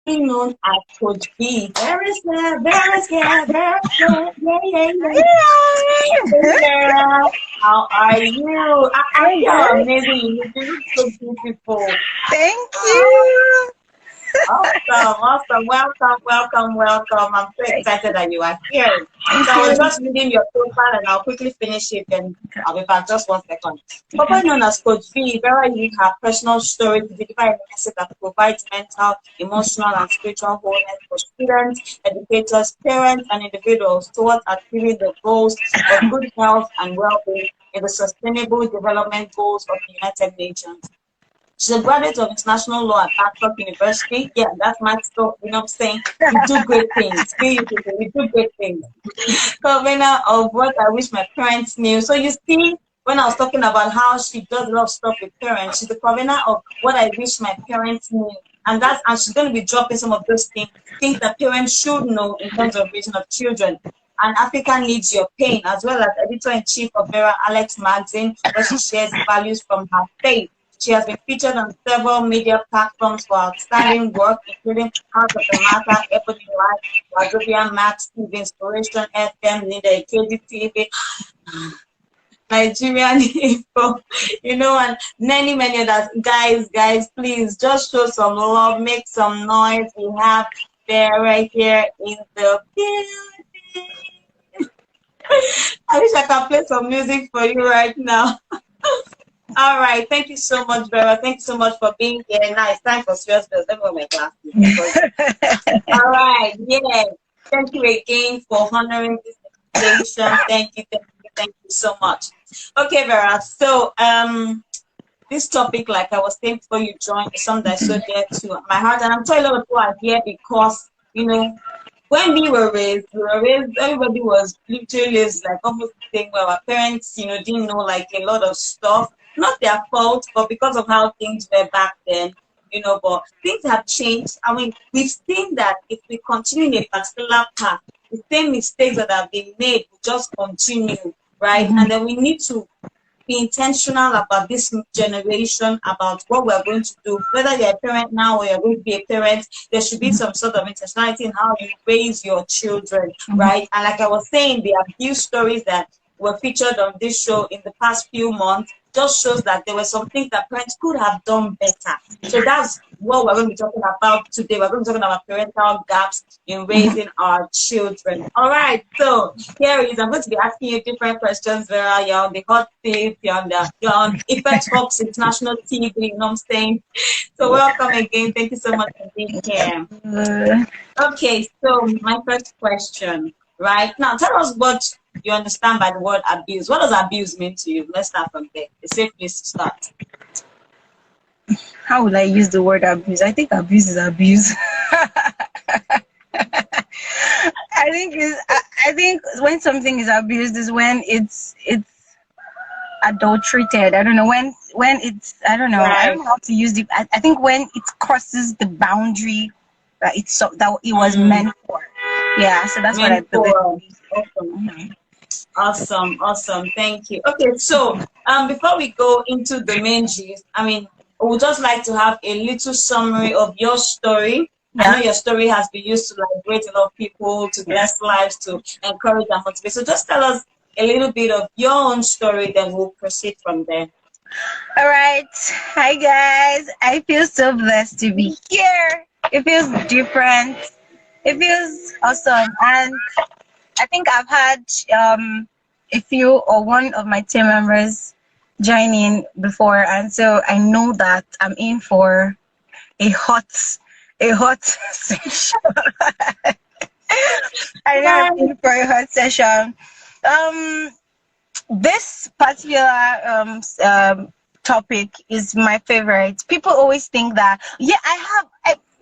known as Coach B. Very scared, very scared, very scared. Yeah, yeah, yeah. Hey Yay! girl, how are you? I I'm think you're good. amazing. You look so beautiful. Thank Oh, you. awesome, awesome. Welcome, welcome, welcome. I'm so excited that you are here. So Thank I was you. just reading your profile and I'll quickly finish it and I'll be back just 1 second. Formerly known as Coach V, Vera used her personal story to deliver a message that provides mental, emotional, and spiritual wholeness for students, educators, parents, and individuals towards achieving the goals of good health and well-being in the Sustainable Development Goals of the United Nations. She's a graduate of international law at Harvard University. Yeah, that's my stuff. You know what I'm saying? We do great things. We do great things. Convener of what I wish my parents knew. So you see, when I was talking about how she does a lot of stuff with parents, she's the convener of what I wish my parents knew. And she's going to be dropping some of those things that parents should know in terms of raising of children. And Africa Needs Your Pain, as well as editor-in-chief of Vera Alex magazine, where she shares values from her faith. She has been featured on several media platforms for outstanding work, including House of the Matter, Ebony Life, Wazobia Max, TV Inspiration, FM, Linda KDTV, Nigerian Info, and many, many others. Guys, please just show some love, make some noise. We have there right here in the building. I wish I could play some music for you right now. All right. Thank you so much, Vera. Thank you so much for being here. Now it's time for serious bills. Let me wear my glasses. All right. Yeah. Thank you again for honoring this invitation. Thank you so much. Okay, Vera. So this topic, like I was saying before you joined, is something that's so dear to my heart. And I'm sure a lot of people are here because, when we were raised, everybody was literally like almost the same where our parents, didn't know like a lot of stuff. Not their fault, but because of how things were back then, but things have changed. I mean, we've seen that if we continue in a particular path, the same mistakes that have been made will just continue, right? And then we need to be intentional about this generation, about what we're going to do. Whether you're a parent now or you're going to be a parent, there should be some sort of intentionality in how you raise your children, right? And like I was saying, there are few stories that were featured on this show in the past few months just shows that there were some things that parents could have done better. So that's what we're going to be talking about today. We're going to be talking about parental gaps in raising our children. All right, so here is, I'm going to be asking you different questions, Vera. You're on the hot seat, you're on Ifetalks International TV, you know what I'm saying? So welcome again. Thank you so much for being here. Okay, so my first question, right? Now tell us what you understand by the word abuse. What does abuse mean to you? Let's start from there. A safe place to start. How will I use the word abuse? I think abuse is abuse. I think when something is abused is when it's adulterated. I don't know when it's I don't know. I Right. don't know how to use it. I think when it crosses the boundary that that it was meant for. Yeah, so that's what I believe. Mentor. Awesome. Awesome. Thank you. Okay, so before we go into the main gist, I mean, I would just like to have a little summary of your story. I know Yeah. your story has been used to liberate a lot of people, to bless lives, to encourage and motivate. So just tell us a little bit of your own story, then we'll proceed from there. All right. Hi guys. I feel so blessed to be here. It feels different. It feels awesome, and I think I've had a few or one of my team members join in before, and so I know that I'm in for a hot session. I know I'm in for a hot session. This particular topic is my favorite. People always think that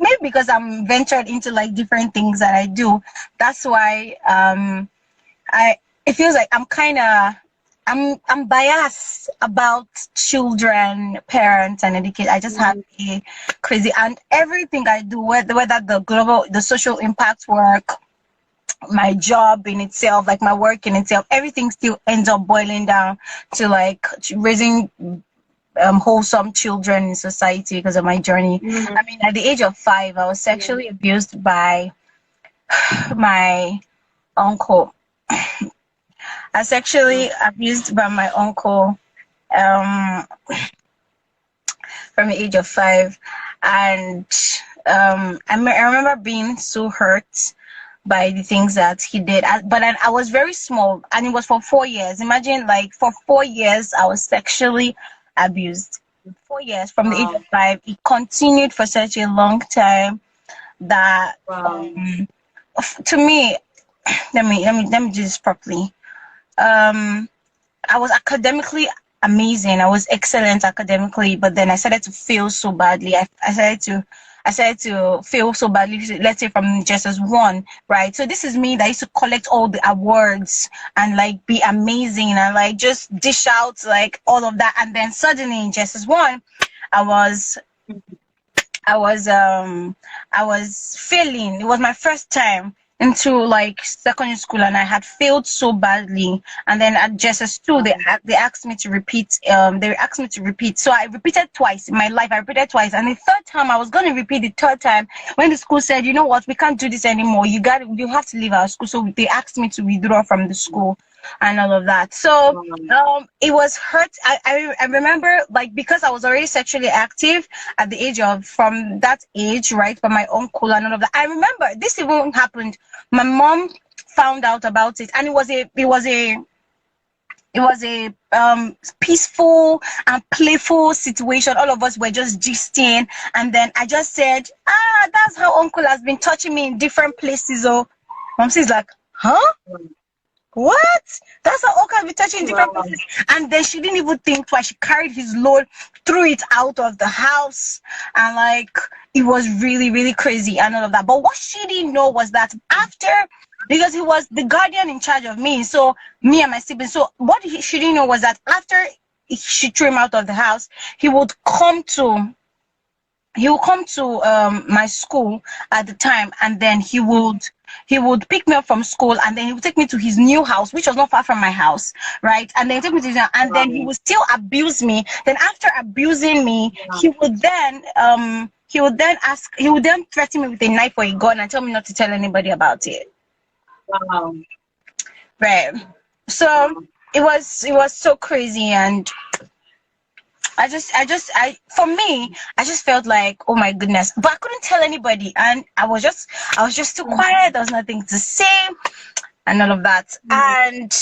maybe because I'm ventured into like different things that I do. That's why it feels like I'm biased about children, parents, and education. I just have a crazy, and everything I do, whether the social impact work, my job in itself, like my work in itself, everything still ends up boiling down to like raising wholesome children in society because of my journey. I mean, at the age of 5, I was sexually abused by my uncle. I was sexually abused by my uncle um, from the age of 5, and I remember being so hurt by the things that he did. But I was very small, and it was for 4 years. Imagine, like, for 4 years, I was sexually abused. 4 years from the age of 5. It continued for such a long time that, to me, let me do this properly. I was academically amazing. I was excellent academically, but then I started to feel so badly. I started to feel so badly, let's say from just as one, right? So this is me that used to collect all the awards and like be amazing and like just dish out like all of that. And then suddenly in just as one, I was I was failing. It was my first time into like secondary school, and I had failed so badly. And then at JSS2, they asked me to repeat. They asked me to repeat. So I repeated twice in my life. I repeated twice, and the third time I was going to repeat the third time when the school said, you know what, we can't do this anymore. You have to leave our school. So they asked me to withdraw from the school and all of that. So it was hurt. I remember, like, because I was already sexually active at the age of, from that age, right, from my uncle and all of that. I remember this even happened. My mom found out about it, and it was a peaceful and playful situation. All of us were just gisting, and then I just said, that's how uncle has been touching me in different places. Oh, mom says like, huh? What? That's how uncle has been touching in different places. And then she didn't even think twice. She carried his load, threw it out of the house, and like, it was really, really crazy and all of that. But what she didn't know was that after, because he was the guardian in charge of me, so me and my siblings. So what she didn't know was that after she threw him out of the house, he would come to my school at the time, and then he would pick me up from school, and then he would take me to his new house, which was not far from my house, right? And then take me to his, and then he would still abuse me. Then after abusing me, he would then threaten me with a knife or a gun and tell me not to tell anybody about it. Right. So it was so crazy, and for me, I just felt like, oh my goodness, but I couldn't tell anybody, and I was just too quiet. There was nothing to say, and all of that, and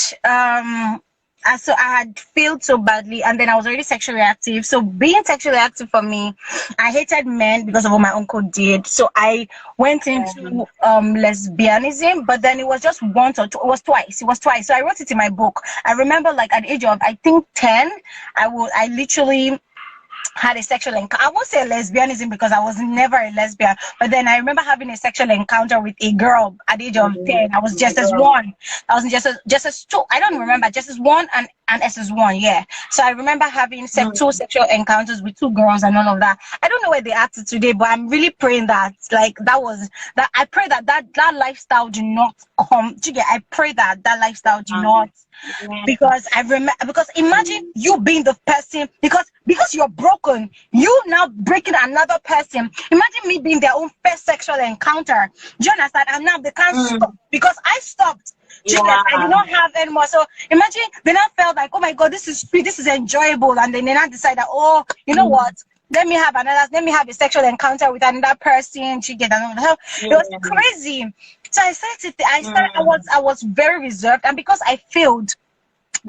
so I had failed so badly, and then I was already sexually active. So being sexually active for me, I hated men because of what my uncle did. So I went into lesbianism, but then it was just once or twice. It was twice. So I wrote it in my book. I remember, like, at the age of, I think, 10, I literally had a sexual encounter. I won't say lesbianism because I was never a lesbian, but then I remember having a sexual encounter with a girl at the age of 10. I was just as one. I was just as two. I don't remember, just as one and SS1, yeah. So I remember having two sexual encounters with two girls and all of that. I don't know where they are today, but I'm really praying that, like, I pray that lifestyle do not come. I pray that lifestyle do not. Because imagine you being the person, because you're broken, you now breaking another person. Imagine me being their own first sexual encounter. Do you understand? And now they can't stop because I stopped. I did not have anymore. So imagine they now felt like, oh my God, this is sweet, this is enjoyable, and then they now decide that, oh, you know what? Let me have a sexual encounter with another person. It was crazy. So I was very reserved, and because I failed.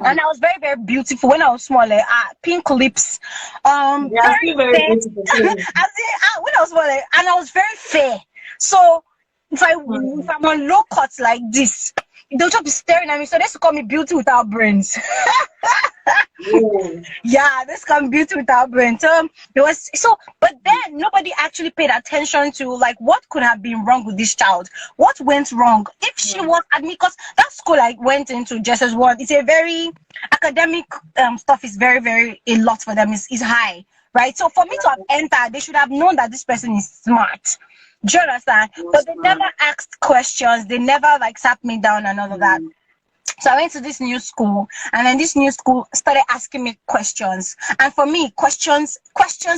And I was very, very beautiful when I was smaller. Pink lips, very beautiful. When I was smaller, and I was very fair. So if I'm on low cuts like this, they'll just be staring at me. So they used to call me beauty without brains. Yeah, this can be beauty without brains. But then nobody actually paid attention to, like, what could have been wrong with this child. What went wrong? If she was at me, because that school I went into just as one, it's a very academic stuff is very, very, a lot for them is high, right? So for me to have entered, they should have known that this person is smart. Do you understand? But they never asked questions. They never, like, sat me down and all of that. So I went to this new school, and then this new school started asking me questions. And for me, questions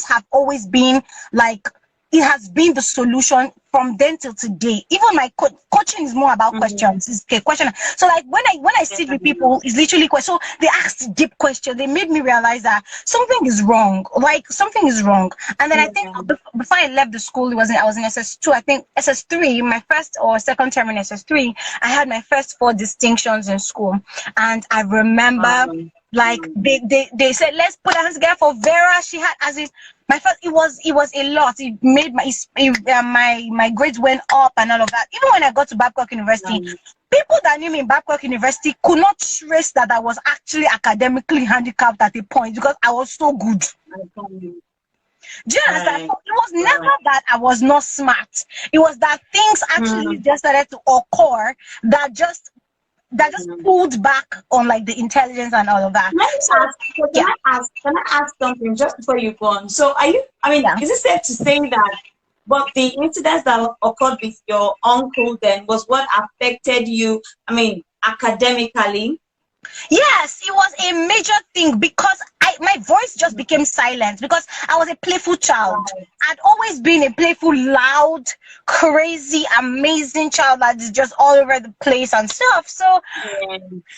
have always been like, it has been the solution from then till today. Even my coaching is more about questions. It's a question. So like when I sit with people, it's literally question. So they asked deep questions. They made me realize that something is wrong. Like something is wrong. And then I think before I left the school, I was in SS2. I think SS3, my first or second term in SS3, I had my first 4 distinctions in school. And I remember like they said, let's put our hands together for Vera. She had, as it my first, it was a lot. It made my grades went up and all of that. Even when I got to Babcock University, people that knew me in Babcock University could not trace that I was actually academically handicapped at a point, because I was so good. Do you understand? It was never that I was not smart. It was that things actually just started to occur that just pulled back on like the intelligence and all of that. Can I ask something just before you go on? So is it safe to say that the incidents that occurred with your uncle then was what affected you, academically? Yes, it was a major thing, because my voice just became silent, because I was a playful child. I'd always been a playful, loud, crazy, amazing child that is just all over the place and stuff. So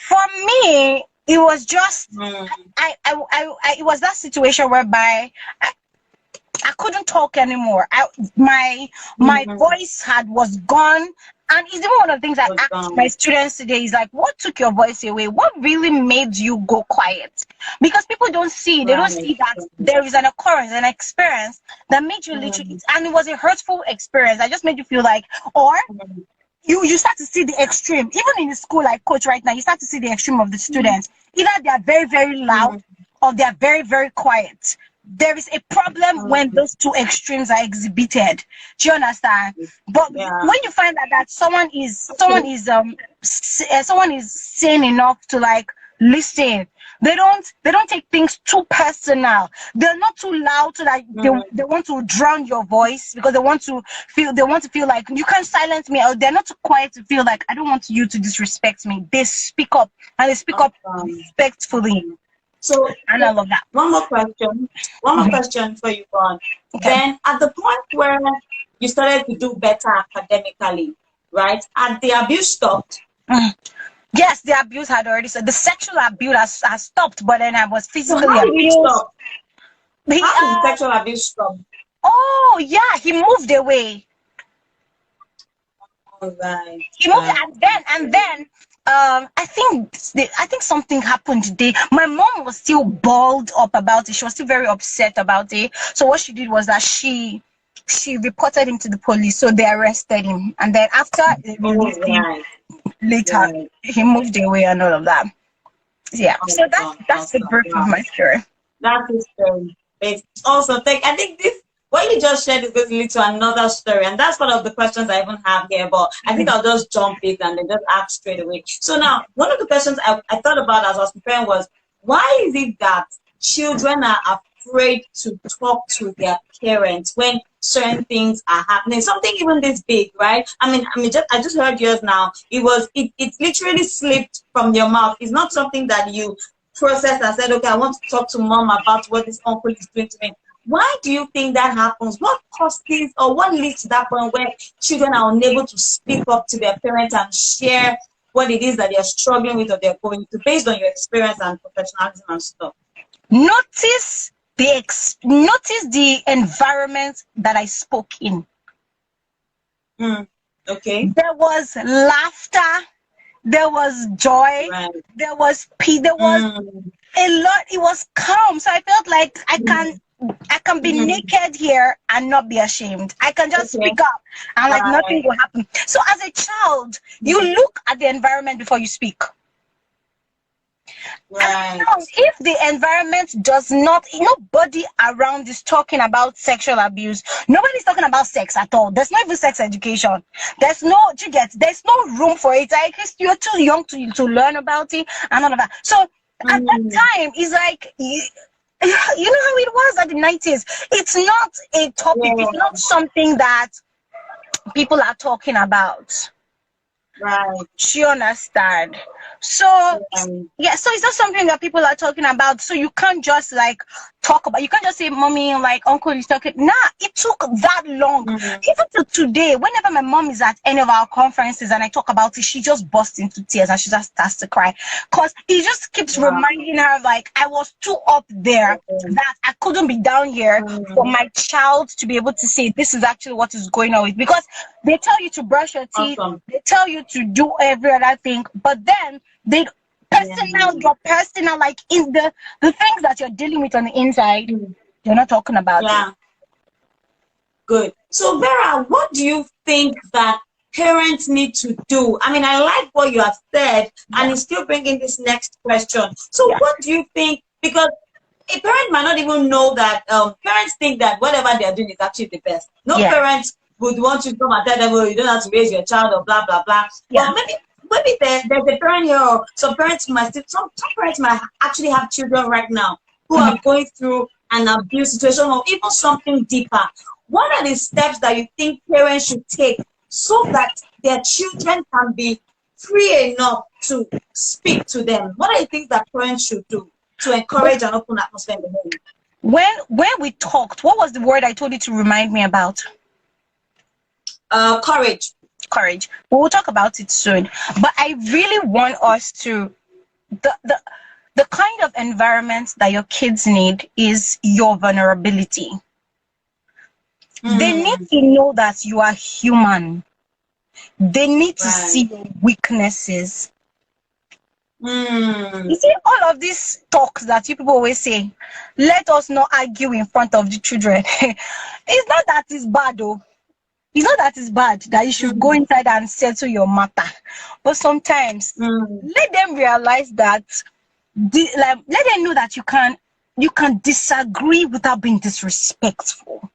for me, it was just it was that situation whereby I couldn't talk anymore. My voice was gone. And it's even one of the things I asked my students today is like, what took your voice away? What really made you go quiet? Because people don't see, they don't see that there is an occurrence, an experience that made you literally, and it was a hurtful experience. I just made you feel like, or you start to see the extreme. Even in the school I coach right now, you start to see the extreme of the students. Either they are very, very loud or they are very, very quiet. There is a problem when those two extremes are exhibited. Do you understand? But when you find that someone is sane enough to like listen, they don't take things too personal. They're not too loud so that they want to drown your voice, because they want to feel like you can't silence me, or they're not too quiet to feel like I don't want you to disrespect me. They speak up, and they speak up respectfully. So, and I love that. One more question for you, Ron. Okay. Then, at the point where you started to do better academically, right? And the abuse stopped. Yes, the abuse had already stopped. The sexual abuse has stopped, but then I was physically abused. How did the sexual abuse stop? Oh, yeah, he moved away. All right. He moved, and then. I think something happened today. My mom was still balled up about it. She was still very upset about it. So what she did was that she reported him to the police. So they arrested him, and then after they released him later, he moved away and all of that. Yeah. So that's the birth of my story. That is also I think this. What you just shared is going to lead to another story, and that's one of the questions I even have here, but I think I'll just jump it and then just ask straight away. So now, one of the questions I thought about as I was preparing was, why is it that children are afraid to talk to their parents when certain things are happening? Something even this big, right? I just heard yours now. It literally slipped from your mouth. It's not something that you processed and said, okay, I want to talk to mom about what this uncle is doing to me. Why do you think that happens? What causes or what leads to that point where children are unable to speak up to their parents and share what it is that they're struggling with or they're going through, based on your experience and professionalism and stuff? Notice the environment that I spoke in. Okay. There was laughter. There was joy. There was peace. There was a lot. It was calm. So I felt like I can be naked here and not be ashamed. I can just speak up and like nothing will happen. So as a child, you look at the environment before you speak. And now, if the environment does not, nobody around is talking about sexual abuse. Nobody's talking about sex at all. There's not even sex education. There's no room for it. Like, you're too young to learn about it and all of that. So at that time, it's like, you know how it was at the 90s. It's not a topic. It's not something that people are talking about. Right. She understand. So Right. yeah, so it's not something that people are talking about. So you can't just like talk about. You can't just say, "Mommy," like Uncle is talking. Nah, it took that long. Mm-hmm. Even to today, whenever my mom is at any of our conferences and I talk about it, she just bursts into tears and she just starts to cry, cause it just keeps Wow. reminding her like I was too up there, that I couldn't be down here for Mm-hmm. my child to be able to say this is actually what is going on with, because they tell you to brush your teeth, Awesome. they tell you to do every other thing, but then they Yeah. your personal, like in the things that you're dealing with on the inside, Mm. they're not talking about it. Yeah. Good. So, Vera, what do you think that parents need to do? I mean, I like what you have said, and Yeah, it's still bringing this next question. So, yeah, what do you think? Because a parent might not even know that parents think that whatever they're doing is actually the best. No yeah, parents would want you to come and tell them, "Oh, you don't have to raise your child," or blah blah blah. yeah. But maybe there's a parent here, or some parents might some parents might actually have children right now who Mhm. are going through an abuse situation or even something deeper. What are the steps that you think parents should take so that their children can be free enough to speak to them? What are the things that parents should do to encourage an open atmosphere in the home? When we talked, what was the word I told you to remind me about? Courage. Courage. We will talk about it soon. But I really want us to the the the kind of environment that your kids need is your vulnerability. They need Mm, to know that you are human. They need to right. see your weaknesses. You Mm, see, all of these talks that you people always say, let us not argue in front of the children. It's not that it's bad, though. It's not that it's bad that you should go mm, inside and settle your matter. But sometimes mm, let them realize that like let them know that you can disagree without being disrespectful.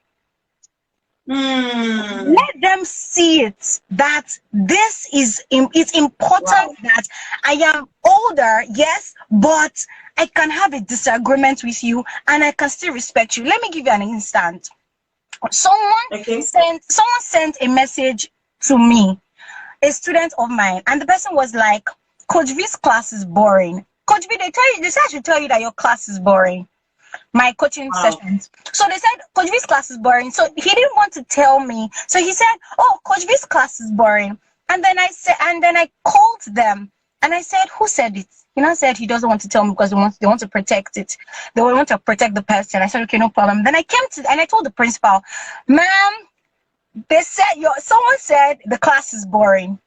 mm. Let them see it that it's important Wow. that I am older, yes, but I can have a disagreement with you and I can still respect you. Let me give you an instant. Someone Okay. sent a message to me, a student of mine, and the person was like, Coach V's class is boring. Coach V, they say I should tell you that your class is boring, my coaching Wow. sessions. So they said Coach V's class is boring. So he didn't want to tell me. So he said, "Oh, Coach V's class is boring." And then I called them and I said, "Who said it?" He now said he doesn't want to tell me because they want to protect it. They want to protect the person. I said, "Okay, no problem." Then I came to and I told the principal, "Ma'am, they said someone said the class is boring."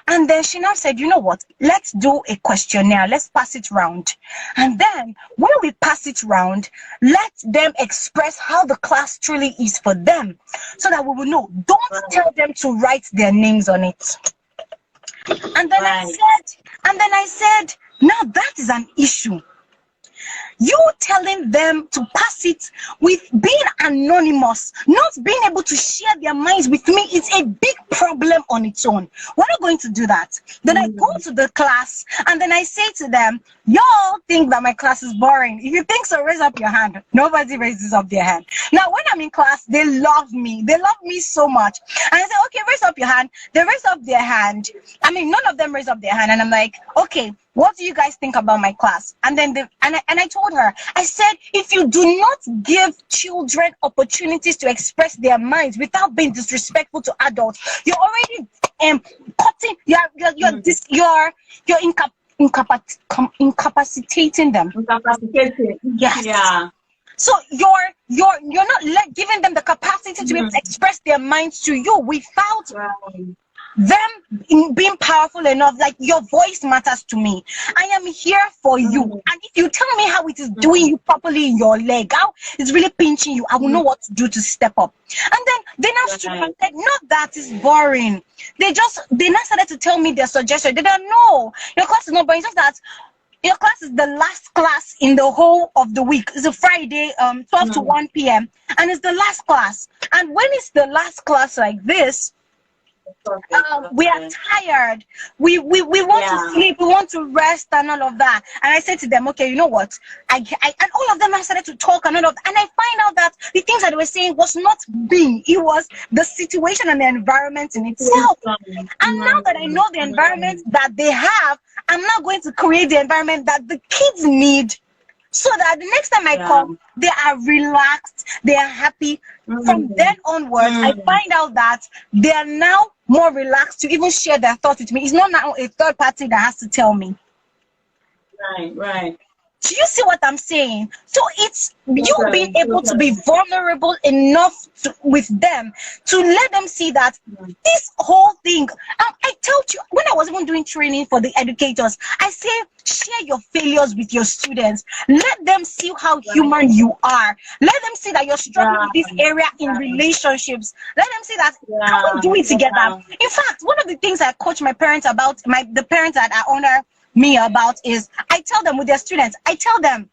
And then she now said, "You know what? Let's do a questionnaire. Let's pass it round. And then when we pass it round, let them express how the class truly is for them so that we will know. Don't Right. tell them to write their names on it." And then I Right. said, now that is an issue. You telling them to pass it with being anonymous, not being able to share their minds with me, it's a big problem on its own. We're not going to do that. Then I go Mm, to the class and then I say to them, y'all think that my class is boring. If you think so, raise up your hand. Nobody raises up their hand. Now, when I'm in class, they love me. They love me so much. And I say, okay, raise up your hand. They raise up their hand. I mean, none of them raise up their hand. And I'm like, okay, what do you guys think about my class? And then I told her, I said, if you do not give children opportunities to express their minds without being disrespectful to adults, you're already cutting, you're incapacitating them. incapacitated. Yes. Yeah. So you're not giving them the capacity to be able to Mm, express their minds to you without right. them being powerful enough. Like, your voice matters to me. I am here for you, Mm, and if you tell me how it is doing mm, you properly in your leg, how it's really pinching you, I will know mm, what to do to step up. And then they now stood up and right. said, not that is boring. They now started to tell me their suggestion. They don't know your class is not boring. It's just that your class is the last class in the whole of the week. It's a Friday, 12 to Mm, 1 p.m. and it's the last class. And when it's the last class like this, We are tired. We want to sleep. We want to rest and all of that. And I said to them, okay, you know what? And all of them I started to talk and all of that. And I find out that the things that they were saying was not me. It was the situation and the environment in itself. And now that I know the environment that they have, I'm now going to create the environment that the kids need, so that the next time I come, they are relaxed, they are happy. From then onwards, I find out that they are now more relaxed to even share their thoughts with me. It's not now a third party that has to tell me. Right. Do you see what I'm saying? So it's you being able to be vulnerable enough with them to let them see that this whole thing. I told you when I was even doing training for the educators, I say share your failures with your students. Let them see how human you are. Let them see that you're struggling with this area in relationships. Let them see that how we do it together. In fact, one of the things I coach my parents about, the parents that are under me about, is I tell them with their students, I tell them,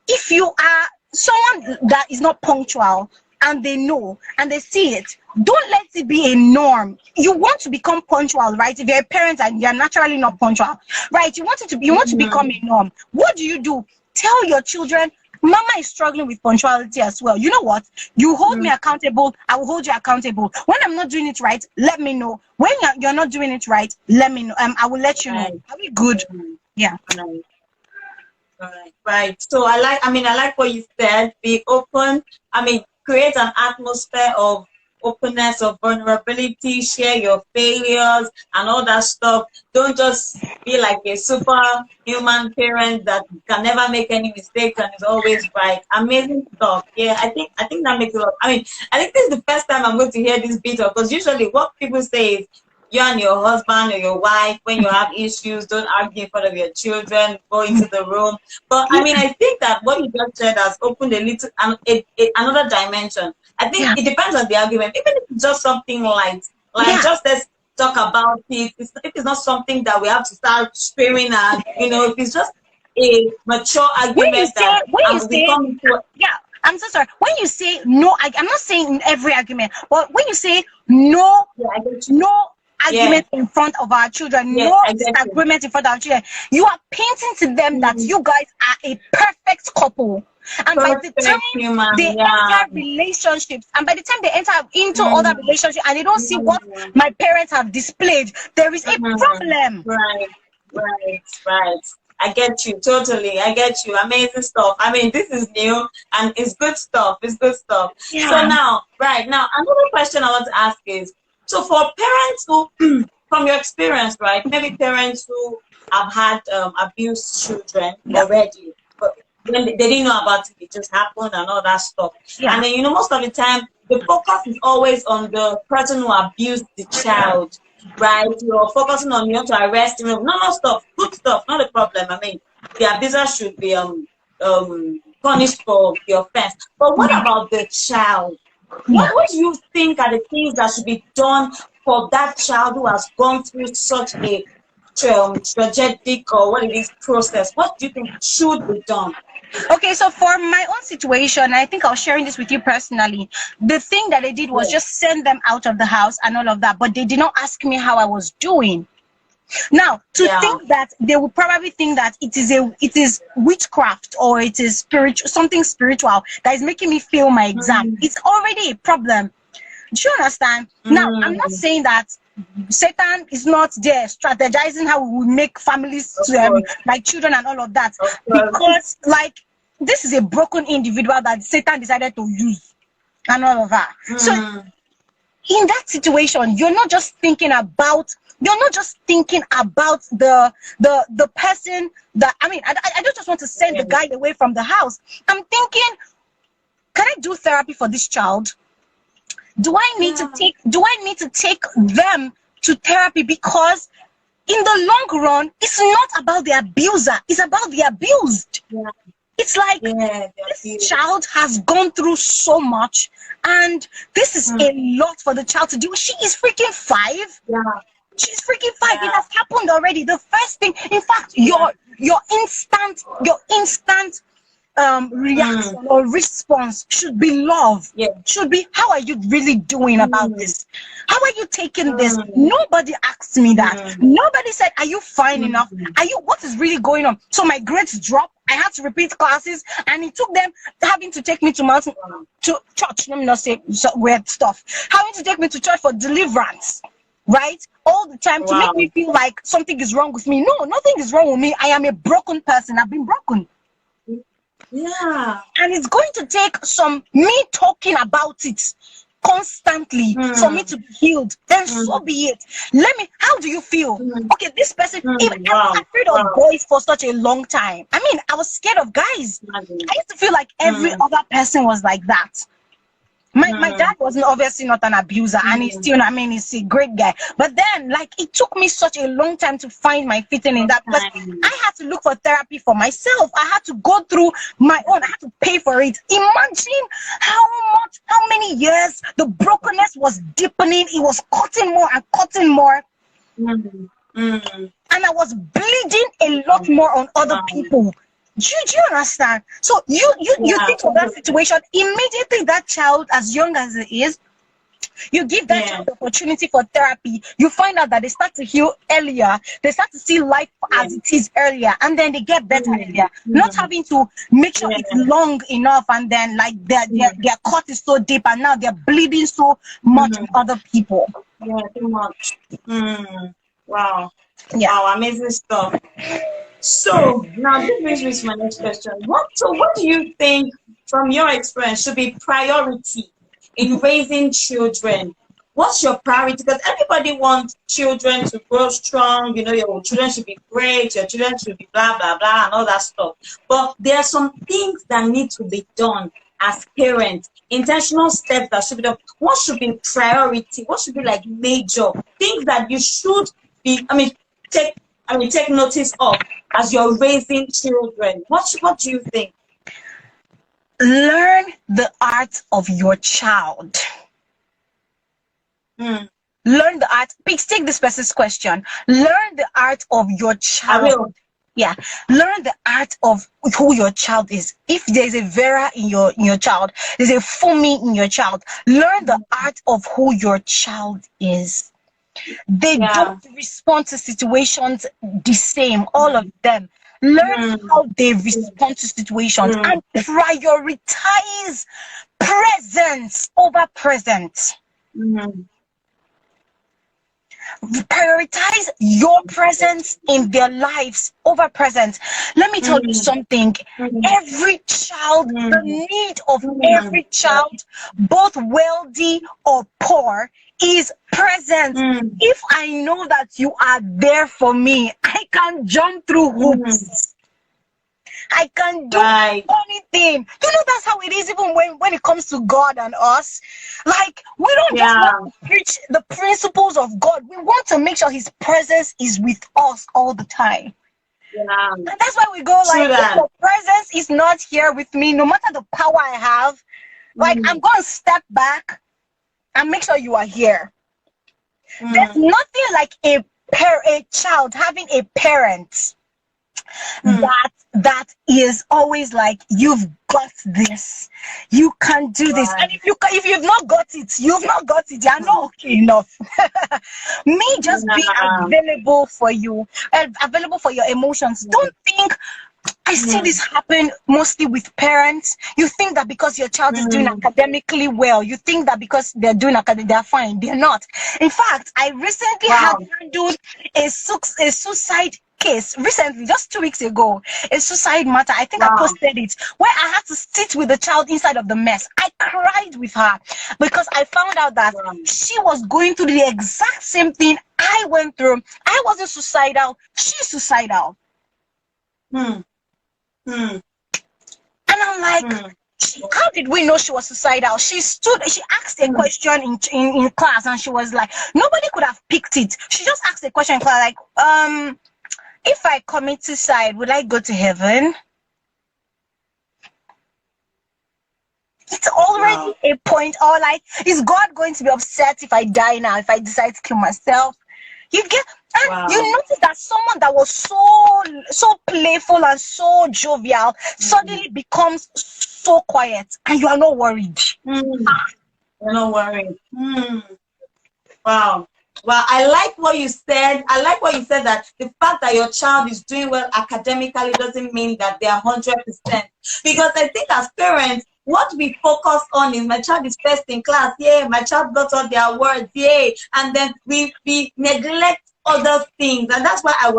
if you are someone that is not punctual and they know and they see it, don't let it be a norm. You want to become punctual, right? If you're a parent and you're naturally not punctual, right? You want to become a norm. What do? Tell your children, Mama is struggling with punctuality as well. You know what? You hold me accountable, I will hold you accountable. When I'm not doing it right, let me know. When you're not doing it right, let me know. I will let you know. Are we good? Yeah. Right. So I like what you said. Be open. Create an atmosphere of openness, of vulnerability, share your failures and all that stuff. Don't just be like a superhuman parent that can never make any mistakes and is always right. Amazing stuff. Yeah, I think that makes a lot. I think this is the first time I'm going to hear this bit, because usually what people say is you and your husband or your wife, when you have issues, don't argue in front of your children, go into the room. But I think that what you just said has opened a little another dimension. I think it depends on the argument. Even if it's just something light, just let's talk about it. If it's not something that we have to start screaming at, if it's just a mature argument I'm so sorry. When you say no, I'm not saying in every argument, but when you say no, argument in front of our children, disagreement in front of our children, you are painting to them that you guys are a perfect couple. And by the time they enter relationships, and by the time they enter into other relationships and they don't see what my parents have displayed, there is a problem. Right. I get you totally. I get you. Amazing stuff. This is new and it's good stuff. Yeah. So now, another question I want to ask is, so for parents who, from your experience, right, maybe parents who have had abused children already, but when they didn't know about it, it just happened and all that stuff. And then, most of the time, the focus is always on the person who abused the child, right? You're focusing on, you want to arrest him. No, stuff, good stuff, not a problem. The abuser should be punished for the offense. But what about the child? What do you think are the things that should be done for that child who has gone through such a tragic process? What do you think should be done? Okay, so for my own situation, I think I was sharing this with you personally. The thing that they did was just send them out of the house and all of that, but they did not ask me how I was doing. Now, think that they will probably think that it is witchcraft or it is something spiritual that is making me fail my exam. It's already a problem. Do you understand? Now, I'm not saying that Satan is not there strategizing how we will make families like children and all of that, because this is a broken individual that Satan decided to use and all of that. So in that situation, you're not just thinking about the person that I don't just want to send the guy away from the house. I'm thinking, can I do therapy for this child? Do I need to take them to therapy? Because in the long run, it's not about the abuser, it's about the abused. It's like this child has gone through so much, and this is a lot for the child to do. She is freaking 5. She's freaking 5. It has happened already. The first thing, in fact, your instant reaction or response should be love. Should be, how are you really doing about this? How are you taking this? Nobody asked me that. Nobody said, are you fine enough? What is really going on? So my grades dropped. I had to repeat classes, and it took them having to take me to church. Let me not say weird stuff. Having to take me to church for deliverance, right? All the time to make me feel like something is wrong with me. No, nothing is wrong with me. I am a broken person. I've been broken. Yeah. And it's going to take me talking about it constantly for me to be healed. Then so be it. How do you feel? Okay, this person, I was afraid of boys for such a long time. I mean, I was scared of guys. I used to feel like every other person was like that. My dad wasn't obviously not an abuser, and he's still, I mean, he's a great guy. But then, like, it took me such a long time to find my fitting in that, because I had to look for therapy for myself. I had to go through my own. I had to pay for it. Imagine how many years the brokenness was deepening. It was cutting more and cutting more. And I was bleeding a lot more on other people. Do you understand? So you think of that situation, immediately that child, as young as it is, you give that child the opportunity for therapy. You find out that they start to heal earlier. They start to see life as it is earlier, and then they get better earlier. Not having to make sure it's long enough, and then like their cut is so deep, and now they're bleeding so much on other people. Yeah, too much. Wow. Yeah. Wow, amazing stuff. So now this brings me to my next question. What do you think, from your experience, should be priority in raising children? What's your priority? Because everybody wants children to grow strong. You know, your children should be great. Your children should be blah, blah, blah, and all that stuff. But there are some things that need to be done as parents. Intentional steps that should be done. What should be priority? What should be like major things that you should be? Take notice of as you're raising children. What do you think? Learn the art of your child. Learn the art. Please take this person's question. Learn the art of your child. I will. Yeah. Learn the art of who your child is. If there's a Vera in your child, there's a Fumi in your child. Learn the art of who your child is. They don't respond to situations the same, all of them. Learn how they respond to situations and prioritize presence over present. Prioritize your presence in their lives over presence. Let me tell you something. Every child, the need of every child, both wealthy or poor, is present. If I know that you are there for me, I can jump through hoops. I can do anything. You know, that's how it is even when it comes to God and us. Like, we don't just want to preach the principles of God. We want to make sure his presence is with us all the time. And that's why we go like, if your presence is not here with me, no matter the power I have, like, I'm going to step back and make sure you are here. There's nothing like a child having a parent that is always like, you've got this, you can do this, and if you've not got it, you've not got it. You're not okay enough. Me just being available for you, available for your emotions. Don't think. I see this happen mostly with parents. You think that because your child is doing academically well, you think that because they're doing academic, they're fine. They're not. In fact, I recently had handled a suicide case recently, just 2 weeks ago, a suicide matter. I think I posted it, where I had to sit with the child inside of the mess. I cried with her because I found out that she was going through the exact same thing I went through. I wasn't suicidal, she's suicidal. And I'm like, how did we know she was suicidal? She asked a question in class, and she was like, nobody could have picked it. She just asked a question in class, like, if I commit suicide, will I go to heaven? It's already a point. Or like, is God going to be upset if I die now, if I decide to kill myself? You get, and you notice that someone that was so playful and so jovial suddenly becomes so quiet, and you are not worried. You're not worried. Wow. Well, I like what you said. I like what you said, that the fact that your child is doing well academically doesn't mean that they are 100%. Because I think as parents, what we focus on is my child is first in class. Yay, my child got all their words. Yay. And then we neglect other things. And that's why I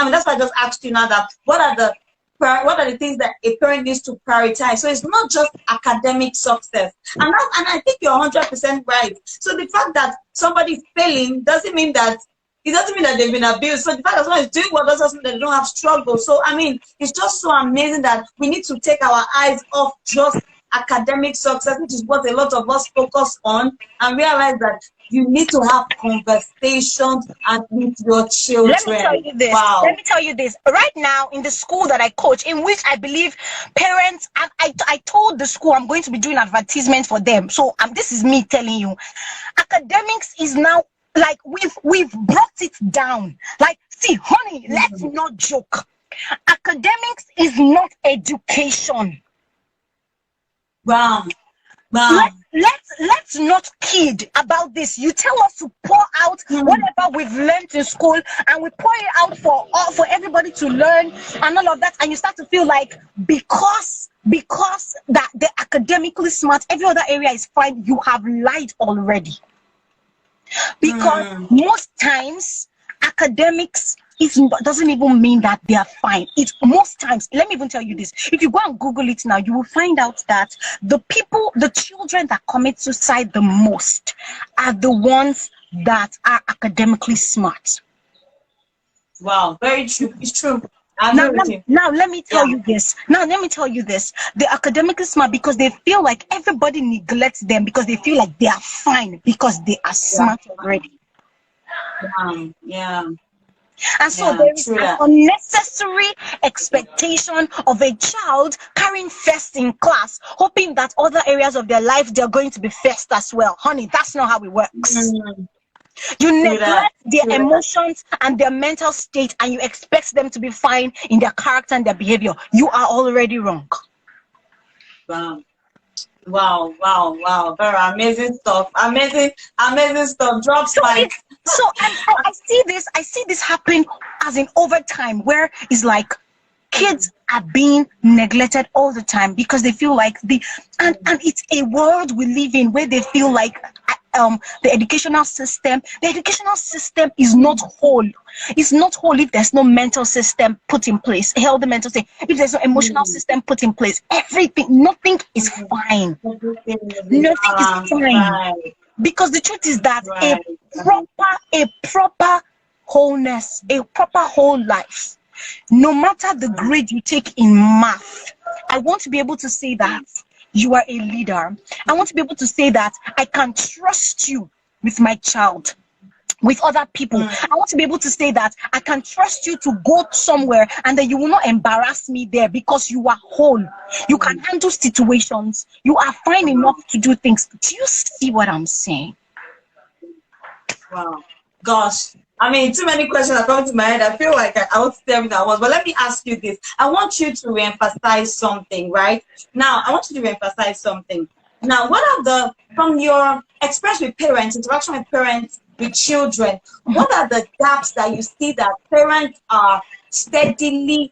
mean, that's why I just asked you now that what are the things that a parent needs to prioritize? So it's not just academic success. And I think you're 100% right. So the fact that somebody's failing doesn't mean that they've been abused. So the fact that someone is doing well doesn't mean that they don't have struggle. So I mean, it's just so amazing that we need to take our eyes off just academic success, which is what a lot of us focus on, and realize that you need to have conversations and with your children. Let me tell you this. Wow. Let me tell you this. Right now, in the school that I coach, in which I believe parents, I told the school I'm going to be doing advertisements for them. So this is me telling you, academics is now like we've brought it down. Like, see, honey, let's not joke. Academics is not education. Wow. Wow. Let's not kid about this. You tell us to pour out whatever we've learned in school, and we pour it out for everybody to learn and all of that, and you start to feel like because that they're academically smart, every other area is fine. You have lied already. Because most times academics doesn't even mean that they are fine. It's most times, let me even tell you this, if you go and Google it now, you will find out that the children that commit suicide the most are the ones that are academically smart. Wow, very true. It's true. Now let me tell you this. They're academically smart because they feel like everybody neglects them, because they feel like they are fine because they are smart already. Yeah. And so there is an unnecessary expectation of a child carrying first in class, hoping that other areas of their life they're going to be first as well. Honey, that's not how it works. You neglect their emotions and their mental state, and you expect them to be fine in their character and their behavior. You are already wrong. Wow. Very amazing stuff. Amazing stuff. Drop spike. So I see this happen as in overtime, where it's like kids are being neglected all the time because they feel like and it's a world we live in where they feel like the educational system is not whole. It's not whole if there's no mental system put in place, healthy mental system. If there's no emotional system put in place, nothing is fine. Nothing is fine. Because the truth is that a proper wholeness, a proper whole life, no matter the grade you take in math, I want to be able to say that you are a leader. I want to be able to say that I can trust you with my child, with other people. I want to be able to say that I can trust you to go somewhere and that you will not embarrass me there because you are whole. You can handle situations. You are fine enough to do things. Do you see what I'm saying? Wow. Gosh. I mean, too many questions are coming to my head. I feel like I want to say everything at once. But let me ask you this. I want you to re-emphasize something, right? Now, I want you to re-emphasize something. Now, from your experience with parents, interaction with parents, with children, what are the gaps that you see that parents are steadily,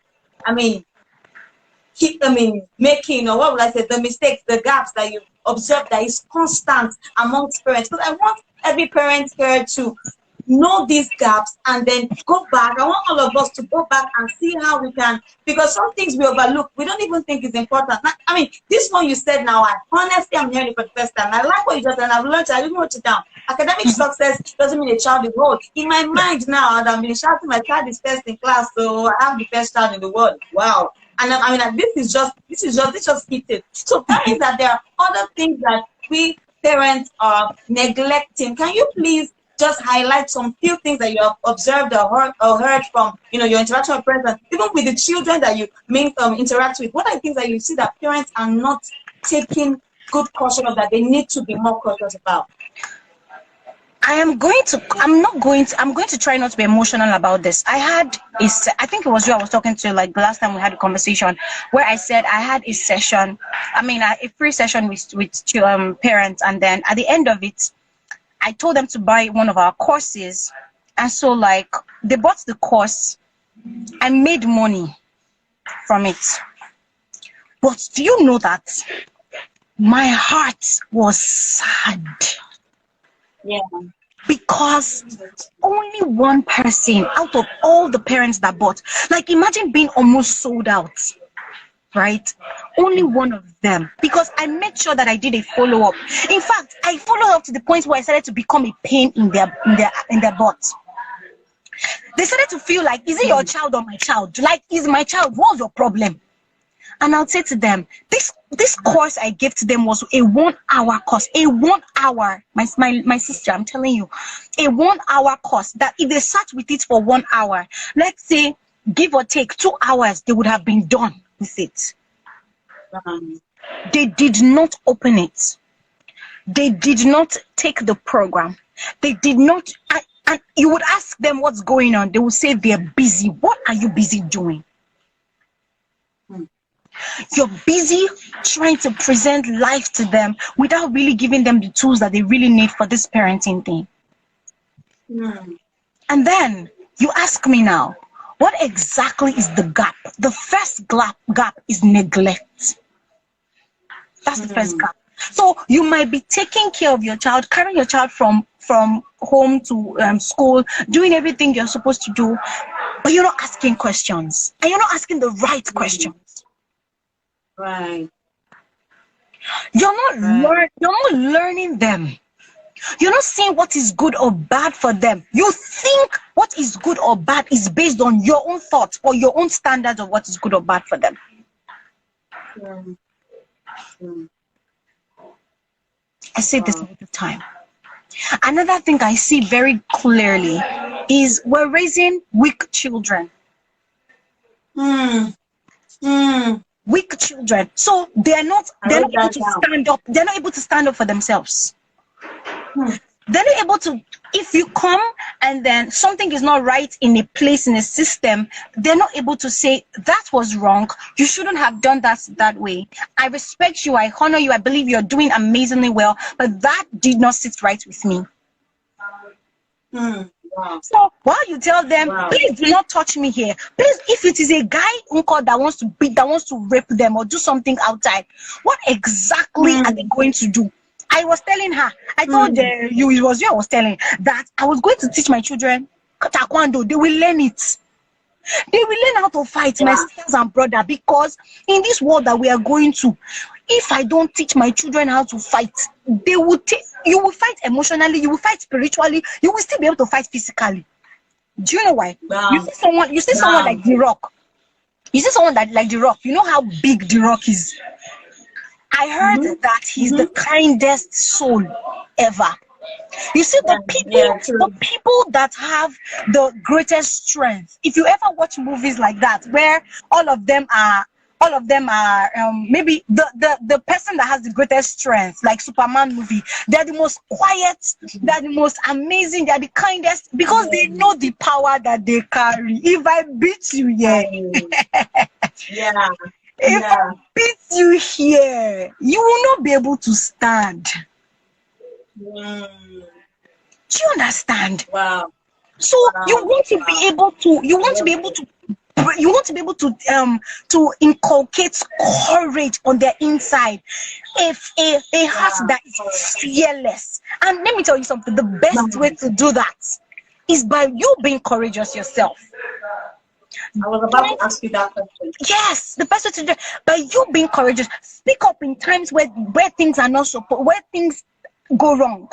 making, or what would I say, the mistakes, the gaps that you observe that is constant amongst parents? Because I want every parent here to know these gaps and then go back. I want all of us to go back and see how we can, because some things we overlook, we don't even think is important. This one you said now, honestly, I'm hearing it for the first time. I like what you just said, and I've learned it. I didn't write it down. Academic success doesn't mean a child is old. In my mind now, I've been shouting my child is first in class, so I have the first child in the world. Wow. And this just hit it. So that means that there are other things that we parents are neglecting. Can you please just highlight some few things that you have observed or heard from your interaction with parents, and even with the children that you interact with? What are the things that you see that parents are not taking good caution of, that they need to be more cautious about? I'm going to try not to be emotional about this. I think it was you I was talking to, like the last time we had a conversation, where I said I had a session, a free session with parents, and then at the end of it, I told them to buy one of our courses. And so like they bought the course. I made money from it. But do you know that my heart was sad? Yeah. Because only one person out of all the parents that bought, like imagine being almost sold out, right? Only one of them, because I made sure that I did a follow-up. In fact, I followed up to the point where I started to become a pain in their butt. They started to feel like, is it your child or my child? Like, is my child? What's your problem? And I'll say to them, this course I gave to them was a 1 hour course, a 1 hour. My sister, I'm telling you, a 1 hour course that if they sat with it for 1 hour, let's say give or take 2 hours, they would have been done with it. They did not open it. They did not take the program. They did not. And you would ask them what's going on. They would say they're busy. What are you busy doing? You're busy trying to present life to them without really giving them the tools that they really need for this parenting thing. And then you ask me now, what exactly is the gap? The first gap is neglect. That's the first gap. So you might be taking care of your child, carrying your child from home to school, doing everything you're supposed to do, but you're not asking questions. And you're not asking the right questions. Right. You're not learning them. You're not seeing what is good or bad for them. You think what is good or bad is based on your own thoughts or your own standards of what is good or bad for them. I say this all the time. Another thing I see very clearly is we're raising weak children. Weak children. So they're not able to stand up. They're not able to stand up for themselves. They're not able to, if you come and then something is not right in a place, in a system, they're not able to say, that was wrong. You shouldn't have done that way. I respect you. I honor you. I believe you're doing amazingly well. But that did not sit right with me. Wow. So while you tell them, please do not touch me here. Please, if it is a guy uncle that wants to beat, that wants to rape them or do something outside, what exactly are they going to do? I was telling her, I told you, it was you I was telling, that I was going to teach my children taekwondo. They will learn it. They will learn how to fight, my sisters and brother, because in this world that we are going to, if I don't teach my children how to fight, they will you will fight emotionally, you will fight spiritually, you will still be able to fight physically. Do you know why? You see someone like The Rock. You see someone like The Rock. You know how big The Rock is. I heard that he's the kindest soul ever. You see, the people that have the greatest strength. If you ever watch movies like that, where all of them are maybe the person that has the greatest strength, like Superman movie, they're the most quiet, they're the most amazing, they're the kindest, because they know the power that they carry. If I beat you if I beat you here, you will not be able to stand. Do you understand? Wow. So you want to be able to inculcate courage on their inside, a heart that is fearless. And let me tell you something, the best way to do that is by you being courageous yourself. I was about to ask you that question. Yes, the best way to do it by you being courageous. Speak up in times where things are not where things go wrong.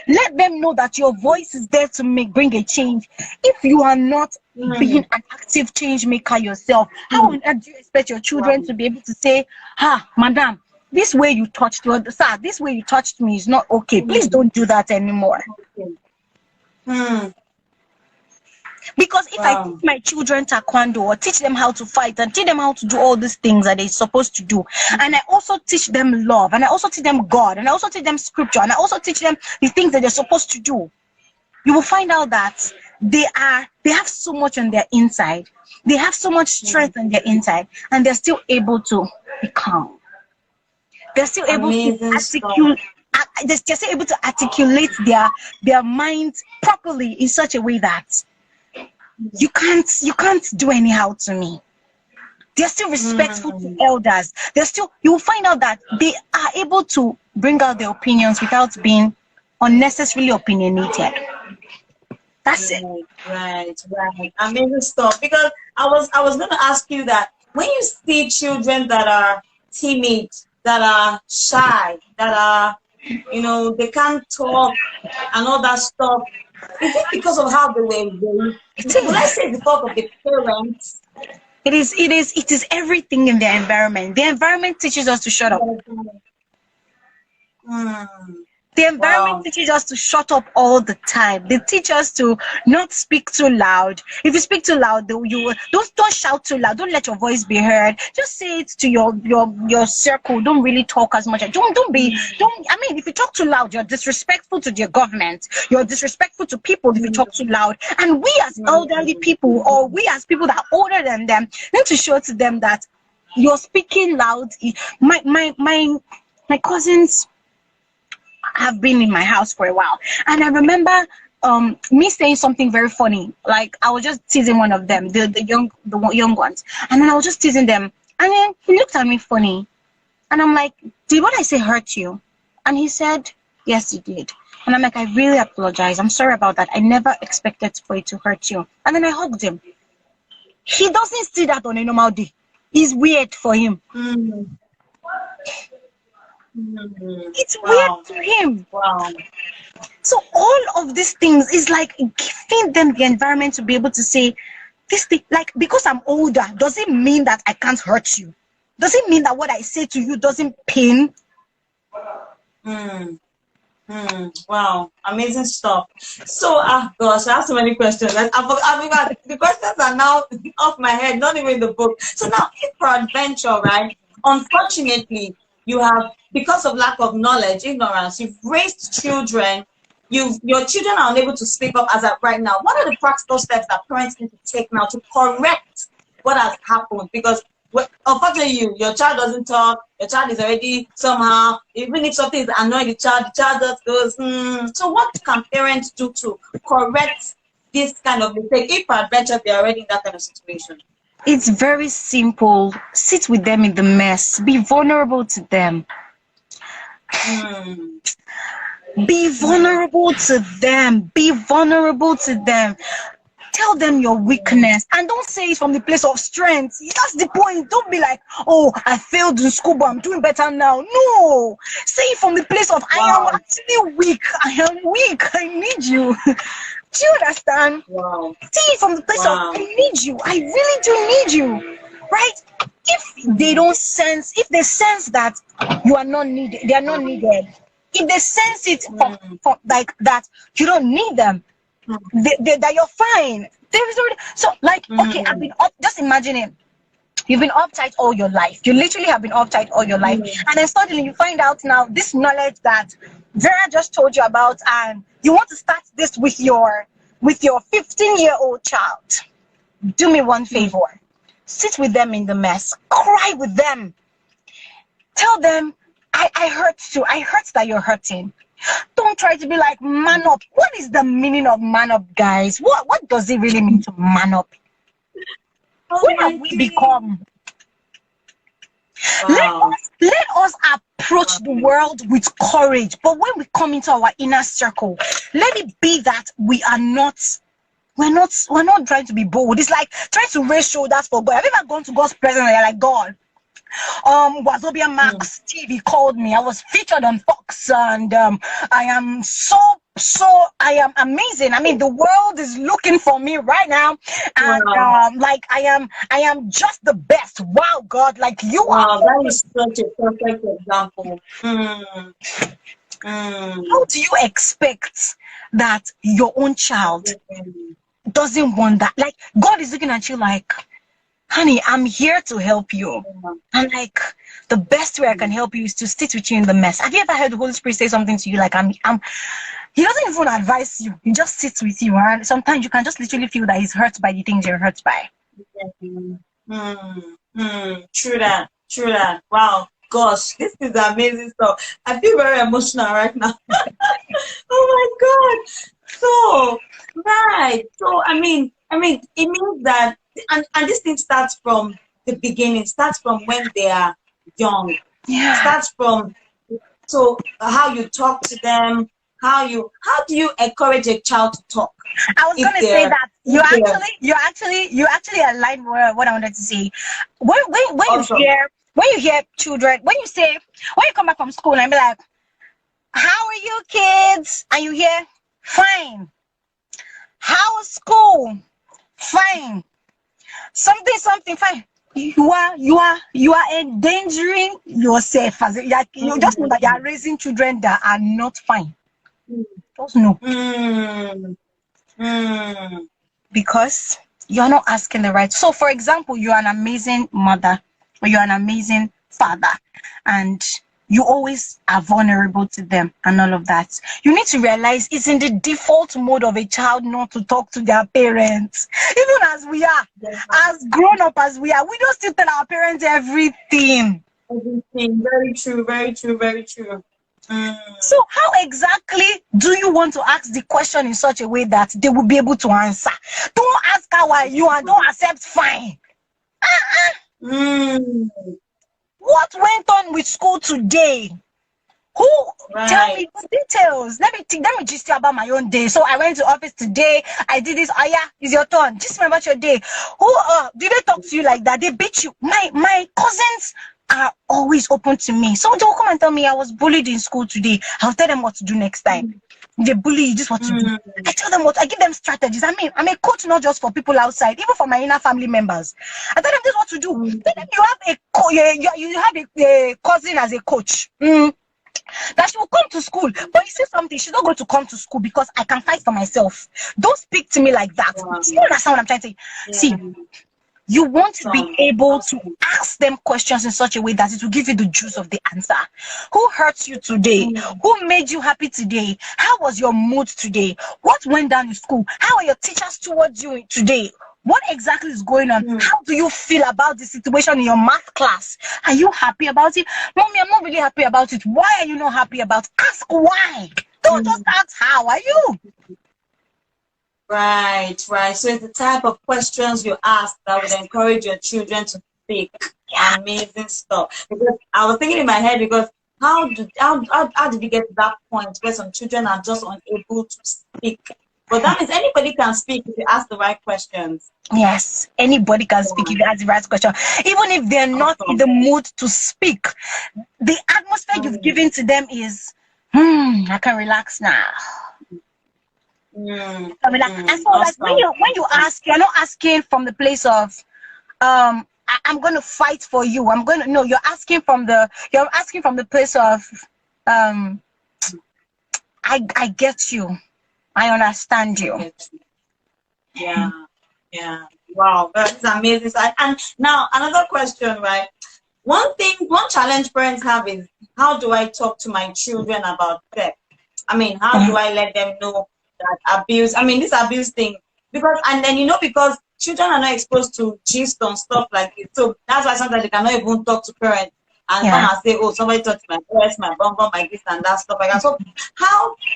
Let them know that your voice is there to bring a change. If you are not being an active change maker yourself, how on earth do you expect your children to be able to say, madam, this way you touched me, sir, this way you touched me is not okay. Please don't do that anymore. Because if I teach my children taekwondo or teach them how to fight and teach them how to do all these things that they're supposed to do, and I also teach them love, and I also teach them God, and I also teach them scripture, and I also teach them the things that they're supposed to do, you will find out that they have so much on their inside. They have so much strength on their inside, and they're still able to be calm. They're still able to they're still able to articulate their minds properly in such a way that you can't do anyhow to me. They're still respectful to elders. You will find out that they are able to bring out their opinions without being unnecessarily opinionated. That's it. Right. Amazing stuff. Because I was going to ask you that when you see children that are timid, that are shy, that are, they can't talk and all that stuff, is it because of how they were raised? Will I say because of the parents? It is everything in their environment. The environment teaches us to shut up. The environment teaches us to shut up all the time. They teach us to not speak too loud. If you speak too loud, don't shout too loud. Don't let your voice be heard. Just say it to your circle. Don't really talk as much. If you talk too loud, you're disrespectful to your government. You're disrespectful to people if you talk too loud. And we as elderly people, or we as people that are older than them, need to show to them that you're speaking loud. My cousins have been in my house for a while, and I remember me saying something very funny. Like, I was just teasing one of them, the young ones, and then I was just teasing them, and then he looked at me funny, and I'm like, did what I say hurt you? And he said, yes, it did. And I'm like, I really apologize. I'm sorry about that. I never expected for it to hurt you. And then I hugged him. He doesn't see that on a normal day. It's weird for him. It's weird to him. So all of these things is like giving them the environment to be able to say this thing. Like, because I'm older, does it mean that I can't hurt you? Does it mean that what I say to you doesn't pain? Wow, amazing stuff. So, gosh, I have so many questions. The questions are now off my head, not even the book. So now, if peradventure, right? Unfortunately, you have, because of lack of knowledge, ignorance, you've raised children, your children are unable to speak up as of right now. What are the practical steps that parents need to take now to correct what has happened? Because unfortunately, your child doesn't talk, your child is already somehow, even if something is annoying the child just goes, So what can parents do to correct this kind of mistake if peradventure they're already in that kind of situation? It's very simple. Sit with them in the mess. Be vulnerable to them. Be vulnerable to them. Be vulnerable to them. Tell them your weakness, and don't say it from the place of strength. That's the point. Don't be like, oh, I failed in school, but I'm doing better now. No, say it from the place of I am actually weak. I am weak. I need you. Do you understand? Say it from the place of I need you. I really do need you. Right? If they sense that you are not needed, they are not needed. If they sense it from like that, you don't need them. That you're fine. There is already, so like, okay, I've been up, just imagine it. You've been uptight all your life. You literally have been uptight all your life. And then suddenly you find out now this knowledge that Vera just told you about, and you want to start this with your 15-year-old child. Do me one favor. Sit with them in the mess. Cry with them. Tell them, I hurt too. I hurt that you're hurting. Don't try to be like, man up. What is the meaning of man up, guys? What does it really mean to man up? What have we become? Let us approach the world with courage. But when we come into our inner circle, let it be that we're not trying to be bold. It's like trying to raise shoulders for God. Have you ever gone to God's presence and you're like, God, Wazobia Max TV called me. I was featured on Fox, and I am I am amazing. I mean, the world is looking for me right now, and like I am just the best. Wow, God, like you are. That is such a perfect example. How do you expect that your own child doesn't want that? Like, God is looking at you like, honey, I'm here to help you. And like, the best way I can help you is to sit with you in the mess. Have you ever heard the Holy Spirit say something to you like, he doesn't even advise you. He just sits with you. And sometimes you can just literally feel that he's hurt by the things you're hurt by. True that. Wow. gosh, this is amazing stuff. I feel very emotional right now. Oh my God. So, right. So, it means that, and this thing starts from the beginning, starts from when they are young, Yeah. starts from, so how you talk to them, how do you encourage a child to talk? I was gonna say that you actually aligned with what I wanted to say. When awesome. you hear children, when you come back from school and be like, how are you kids? And you hear, fine. How was school? Fine. Something fine. You are endangering yourself. As you just know that you are raising children that are not fine. Just know. Because you're not asking the right. So, for example, you're an amazing mother or you're an amazing father, and you always are vulnerable to them and all of that. You need to realize it's in the default mode of a child not to talk to their parents. Even as we are, as grown up as we are, we don't still tell our parents everything. Everything. Very true, very true, very true. So how exactly do you want to ask the question in such a way that they will be able to answer? Don't ask how are you and don't accept fine. What went on with school today? Who tell me the details? Let me just tell about my own day. So I went to office today. I did this. Oh yeah, it's your turn. Just remember your day. Who did they talk to you like that? They beat you. My cousins are always open to me. So they'll come and tell me I was bullied in school today. I'll tell them what to do next time. They bully you, just what to do. I tell them I give them strategies. I'm a coach not just for people outside, even for my inner family members. I tell them this is what to do. Tell them you have a cousin as a coach. That she will come to school, but you say something, she's not going to come to school because I can fight for myself. Don't speak to me like that. Do you understand what I'm trying to say? See, you want to be able to ask them questions in such a way that it will give you the juice of the answer. Who hurt you today? Who made you happy today? How was your mood today? What went down in school? How are your teachers towards you today? What exactly is going on? How do you feel about the situation in your math class? Are you happy about it? Mommy, I'm not really happy about it. Why are you not happy about it? Ask why. Don't just ask how are you. Right. So it's the type of questions you ask that would encourage your children to speak. Amazing stuff. Because I was thinking in my head, because how did we get to that point where some children are just unable to speak? But that means anybody can speak if you ask the right questions. Yes, anybody can speak if you ask the right question. Even if they're not in the mood to speak, the atmosphere you've given to them is, I can relax now. And so, like when you ask, you're not asking from the place of, I'm going to fight for you. You're asking from the place of, I get you. I understand you. Yeah. Wow, that's amazing. And now another question, right? One challenge parents have is, how do I talk to my children about sex? How do I let them know that abuse? This abuse thing, because children are not exposed to gist on stuff like this, so that's why sometimes they cannot even talk to parents and come and say, oh, somebody touched my breast, my bum, my this and that, stuff like that. So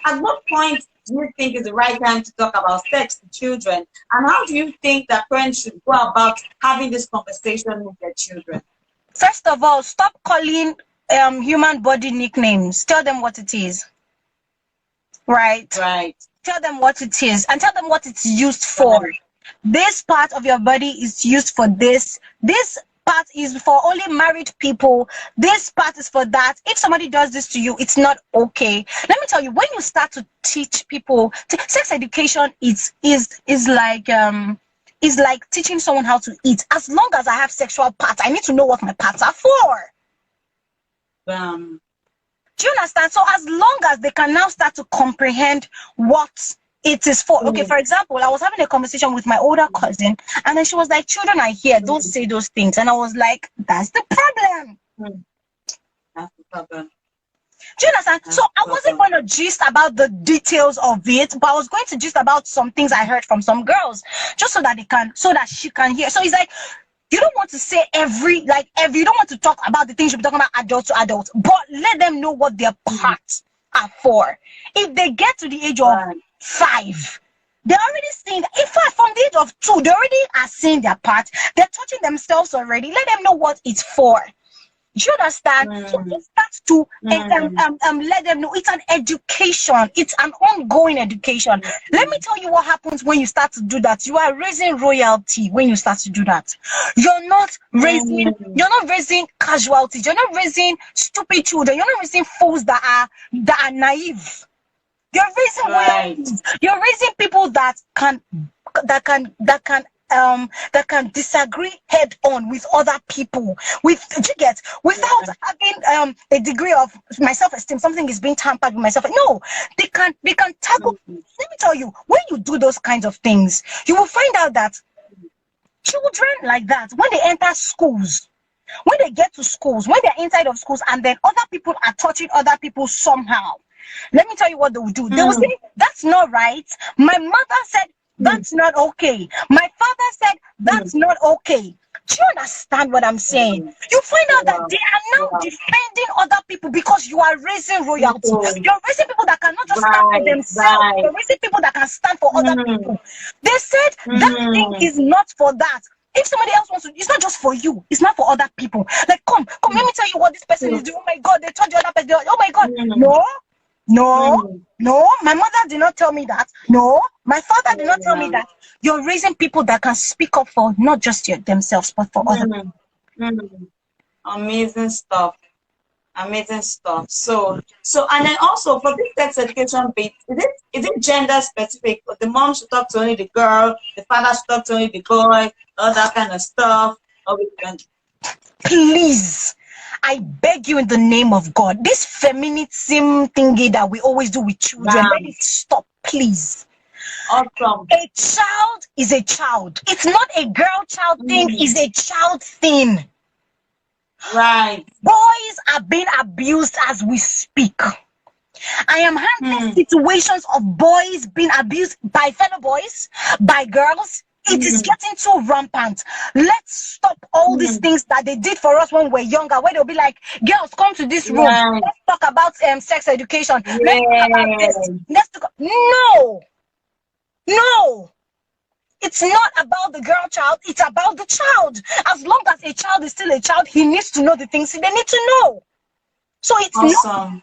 at what point do you think is the right time to talk about sex to children? And how do you think that parents should go about having this conversation with their children? First of all, stop calling human body nicknames. Tell them what it is. Right. Tell them what it is and tell them what it's used for. This part of your body is used for this. This part is for only married people. This part is for that. If somebody does this to you, it's not okay. Let me tell you, when you start to teach people, sex education is like teaching someone how to eat. As long as I have sexual parts, I need to know what my parts are for. Do you understand? So as long as they can now start to comprehend what it is for. Okay, for example, I was having a conversation with my older cousin, and then she was like, children are here, don't say those things. And I was like, that's the problem. That's the problem. Do you understand? So I wasn't going to gist about the details of it, but I was going to gist about some things I heard from some girls, just so that she can hear. So it's like, You don't want to say you don't want to talk about the things you'll be talking about adult to adult, but let them know what their parts are for. If they get to the age of 5, they're already seeing, in fact, from the age of 2, they already are seeing their part. They're touching themselves already. Let them know what it's for. Do you understand? So it starts to let them know it's an education. It's an ongoing education. Let me tell you what happens when you start to do that. You are raising royalty when you start to do that. You're not raising casualties. You're not raising stupid children. You're not raising fools that are naive. You're raising royalties. You're raising people that can disagree head on with other people, without having a degree of my self-esteem. Something is being tampered with myself. No, they can tackle. Let me tell you, when you do those kinds of things, you will find out that children like that, when they enter schools, when they get to schools, when they're inside of schools, and then other people are touching other people somehow, let me tell you what they will do. They will say, that's not right. My mother said that's not okay. My father said that's not okay. Do you understand what I'm saying? You find out that they are now defending other people because you are raising royalty. You're raising people that cannot just stand for themselves. You're raising people that can stand for other people. They said that thing is not for that. If somebody else wants to, it's not just for you. It's not for other people. Like, come, let me tell you what this person is doing. Oh my God, they told the other person. Oh my God, no, my mother did not tell me that. No, my father did not tell me that. You're raising people that can speak up for not just themselves, but for other people. Amazing stuff. Amazing stuff. So, and then also for this sex education bit, is it gender specific? The mom should talk to only the girl, the father should talk to only the boy, all that kind of stuff. Please, I beg you in the name of God, this feminism thingy that we always do with children, let it stop, please. Awesome. A child is a child. It's not a girl-child thing, it's a child thing. Right. Boys are being abused as we speak. I am handling situations of boys being abused by fellow boys, by girls. It is getting too rampant. Let's stop all these things that they did for us when we were younger, where they'll be like, girls, come to this room. Let's talk about sex education. Let's talk about this. No. It's not about the girl child. It's about the child. As long as a child is still a child, he needs to know the things they need to know. So it's not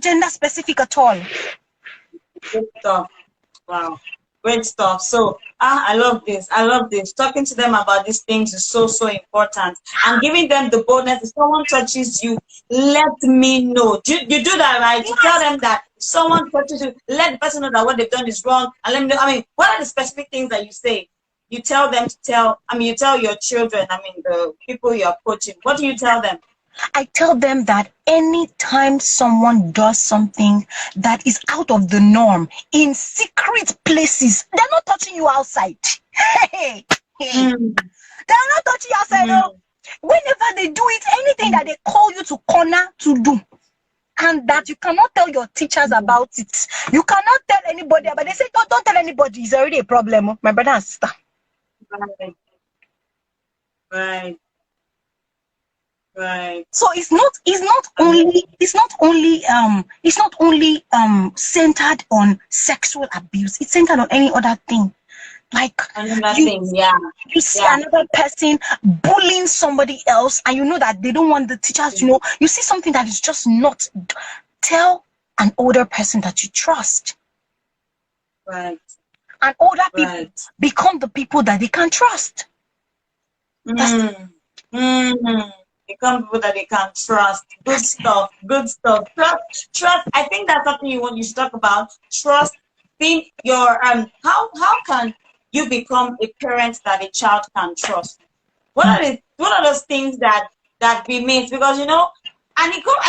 gender specific at all. Good stuff. Wow. Great stuff. So I love this. I love this. Talking to them about these things is so important. And giving them the boldness. If someone touches you, let me know. You do that, right? You tell them that if someone touches you, let the person know that what they've done is wrong. And let me know. I mean, what are the specific things that you say? You tell them you tell your children, the people you're coaching. What do you tell them? I tell them that anytime someone does something that is out of the norm in secret places, they're not touching you outside. They're not touching you outside. No. Whenever they do it, anything that they call you to corner to do, and that you cannot tell your teachers about it, you cannot tell anybody. But they say, don't tell anybody. It's already a problem, my brother and sister. Right. So it's not only centered on sexual abuse. It's centered on any other thing. Like you see another person bullying somebody else, and you know that they don't want the teachers to know. You see something that is just not. Tell an older person that you trust. Right. And older people become the people that they can trust. Become people that they can trust. Good stuff. Trust. I think that's something you should talk about. Trust. Think your how can you become a parent that a child can trust? What are those things that we miss? Because and I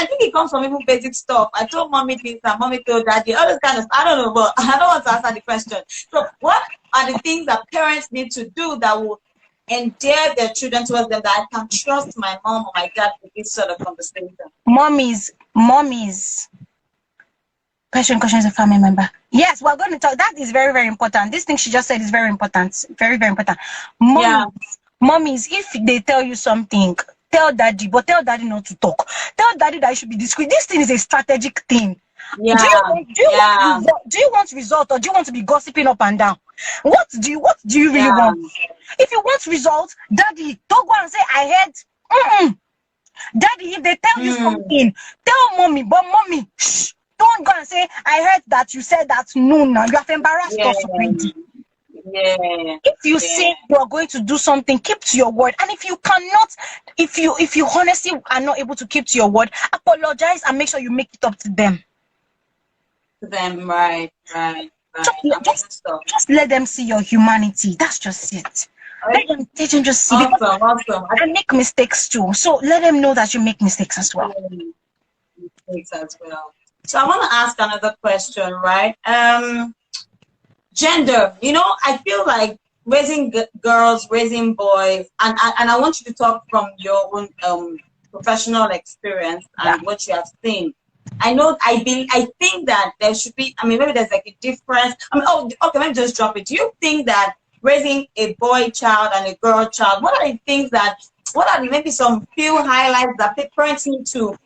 think it comes from even basic stuff. I told mommy this and mommy told daddy, all this kind of I don't know, but I don't want to answer the question. So what are the things that parents need to do that will endear their children towards them, that I can trust my mom or my dad with this sort of conversation? Mommies. Question is a family member. Yes, we're going to talk. That is very, very important. This thing she just said is very important. Very, very important. Mommies, if they tell you something, tell daddy, but tell daddy not to talk. Tell daddy that you should be discreet. This thing is a strategic thing. Yeah. Do you want result, or do you want to be gossiping up and down? What do you really want? If you want results, daddy, don't go and say I heard. Daddy, if they tell you something, tell mommy. But mommy, shh, don't go and say I heard that you said that. No, now you have embarrassed us already. Yeah. If you say you are going to do something, keep to your word. And if you cannot, if you honestly are not able to keep to your word, apologize and make sure you make it up to them. Right. Just let them see your humanity. That's just it. Let them just see. Awesome. I make mistakes too. So let them know that you make mistakes as well. So I want to ask another question, right? Gender. I feel like raising girls, raising boys, and I want you to talk from your own professional experience and what you have seen. I think that there should be, maybe there's like a difference. Okay, let me just drop it. Do you think that raising a boy child and a girl child, what are maybe some few highlights that parents need to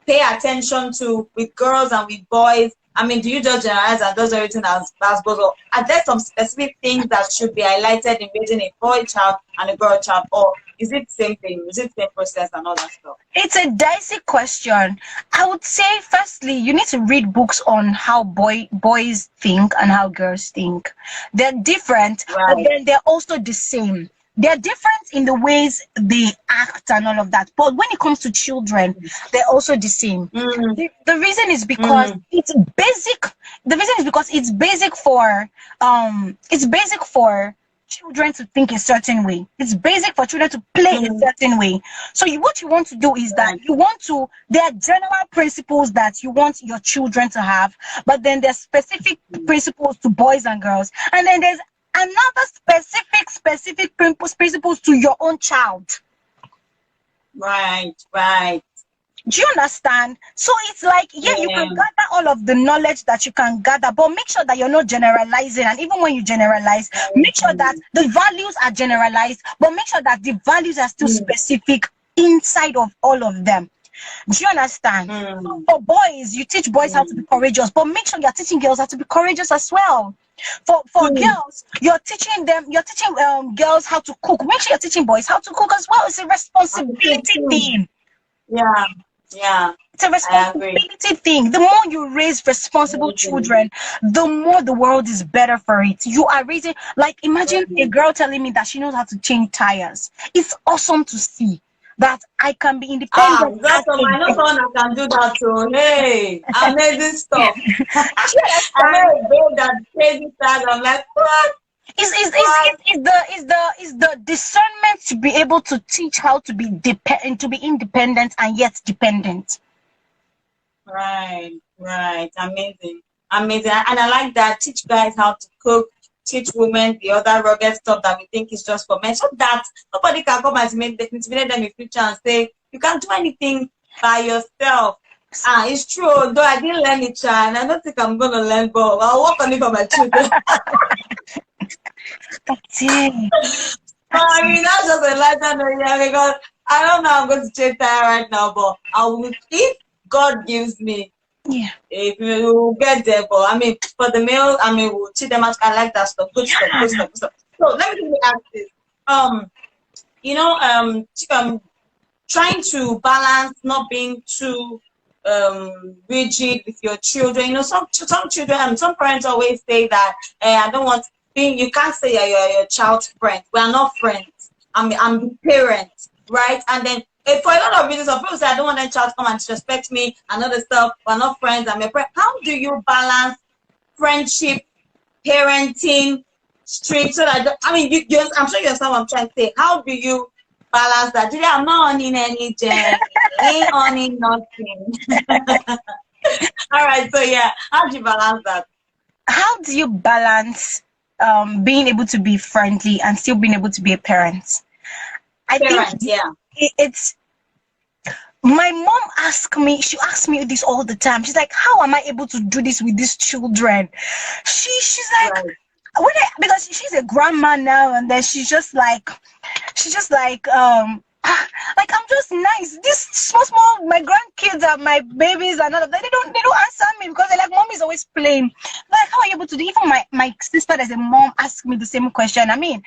pay attention to with girls and with boys? Do you just generalize and does everything as goes? Or are there some specific things that should be highlighted in raising a boy child and a girl child? Or is it the same thing? Is it the same process and all that stuff? It's a dicey question. I would say, firstly, you need to read books on how boys think and how girls think. They're different, but then they're also the same. They're different in the ways they act and all of that. But when it comes to children, they're also the same. The reason is because it's basic. The reason is because it's basic for children to think a certain way. It's basic for children to play a certain way. So what you want to do is that there are general principles that you want your children to have, but then there's specific principles to boys and girls. And then there's another specific principles to your own child. Right. Do you understand? So it's like, you can gather all of the knowledge that you can gather, but make sure that you're not generalizing. And even when you generalize, make sure that the values are generalized, but make sure that the values are still specific inside of all of them. Do you understand? So for boys, you teach boys how to be courageous, but make sure you're teaching girls how to be courageous as well. For girls, you're teaching girls how to cook. Make sure you're teaching boys how to cook as well. It's a responsibility thing. Yeah. It's a responsibility thing. The more you raise responsible children, the more the world is better for it. You are raising, like, imagine a girl telling me that she knows how to change tires. It's awesome to see that I can be independent. That's awesome. I know someone that can do that too. Hey, amazing stuff. I know a girl that crazy tires. I'm like, what? Is the discernment to be able to teach how to be independent and yet dependent. Right. Amazing. And I like that. Teach guys how to cook. Teach women the other rugged stuff that we think is just for men, so that nobody can come and intimidate them in future and say you can't do anything by yourself. It's true. Though I didn't learn it, and I don't think I'm gonna learn, but I'll work on it for my children. That's it. That's just a lighter note, because I don't know I'm going to change tire right now, but if God gives me, if we will get there. But for the male, we'll teach them out. I like that stuff. Good stuff. So let me ask this. Trying to balance not being too rigid with your children. Some children, some parents always say that I don't want. You can't say you're your child's friend. We are not friends. I'm the parent, right? And then for a lot of reasons, some people say I don't want that child to come and disrespect me and other stuff. We're not friends. I'm a friend. How do you balance friendship, parenting, stream? So that I'm sure you understand what I'm trying to say. How do you balance that? Today I'm not owning any journey. Ain't owning nothing. All right. So how do you balance that? How do you balance being able to be friendly and still being able to be a parent? I think it's my mom she asks me this all the time. She's like, how am I able to do this with these children? She's like, because she's a grandma now, and then she's just like, She's just like I'm just nice. This small, my grandkids are my babies and all of that. They don't answer me because they're like, mom is always playing. Like, how are you able to do? Even my sister as a mom asked me the same question. I mean,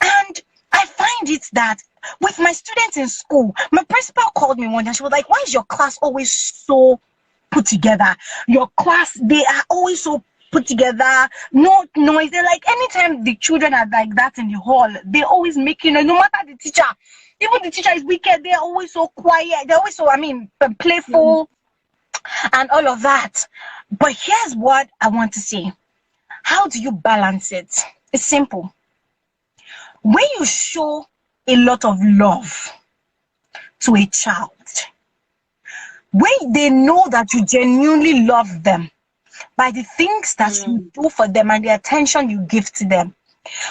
and I find it that with my students in school, my principal called me one day and she was like, why is your class always so put together? Your class, they are always so put together, no noise. They're like, anytime the children are like that in the hall, they're always making noise, no matter the teacher. Even the teacher is wicked, they're always so quiet, they're always so, playful and all of that. But here's what I want to say. How do you balance it? It's simple. When you show a lot of love to a child, when they know that you genuinely love them by the things that you do for them and the attention you give to them,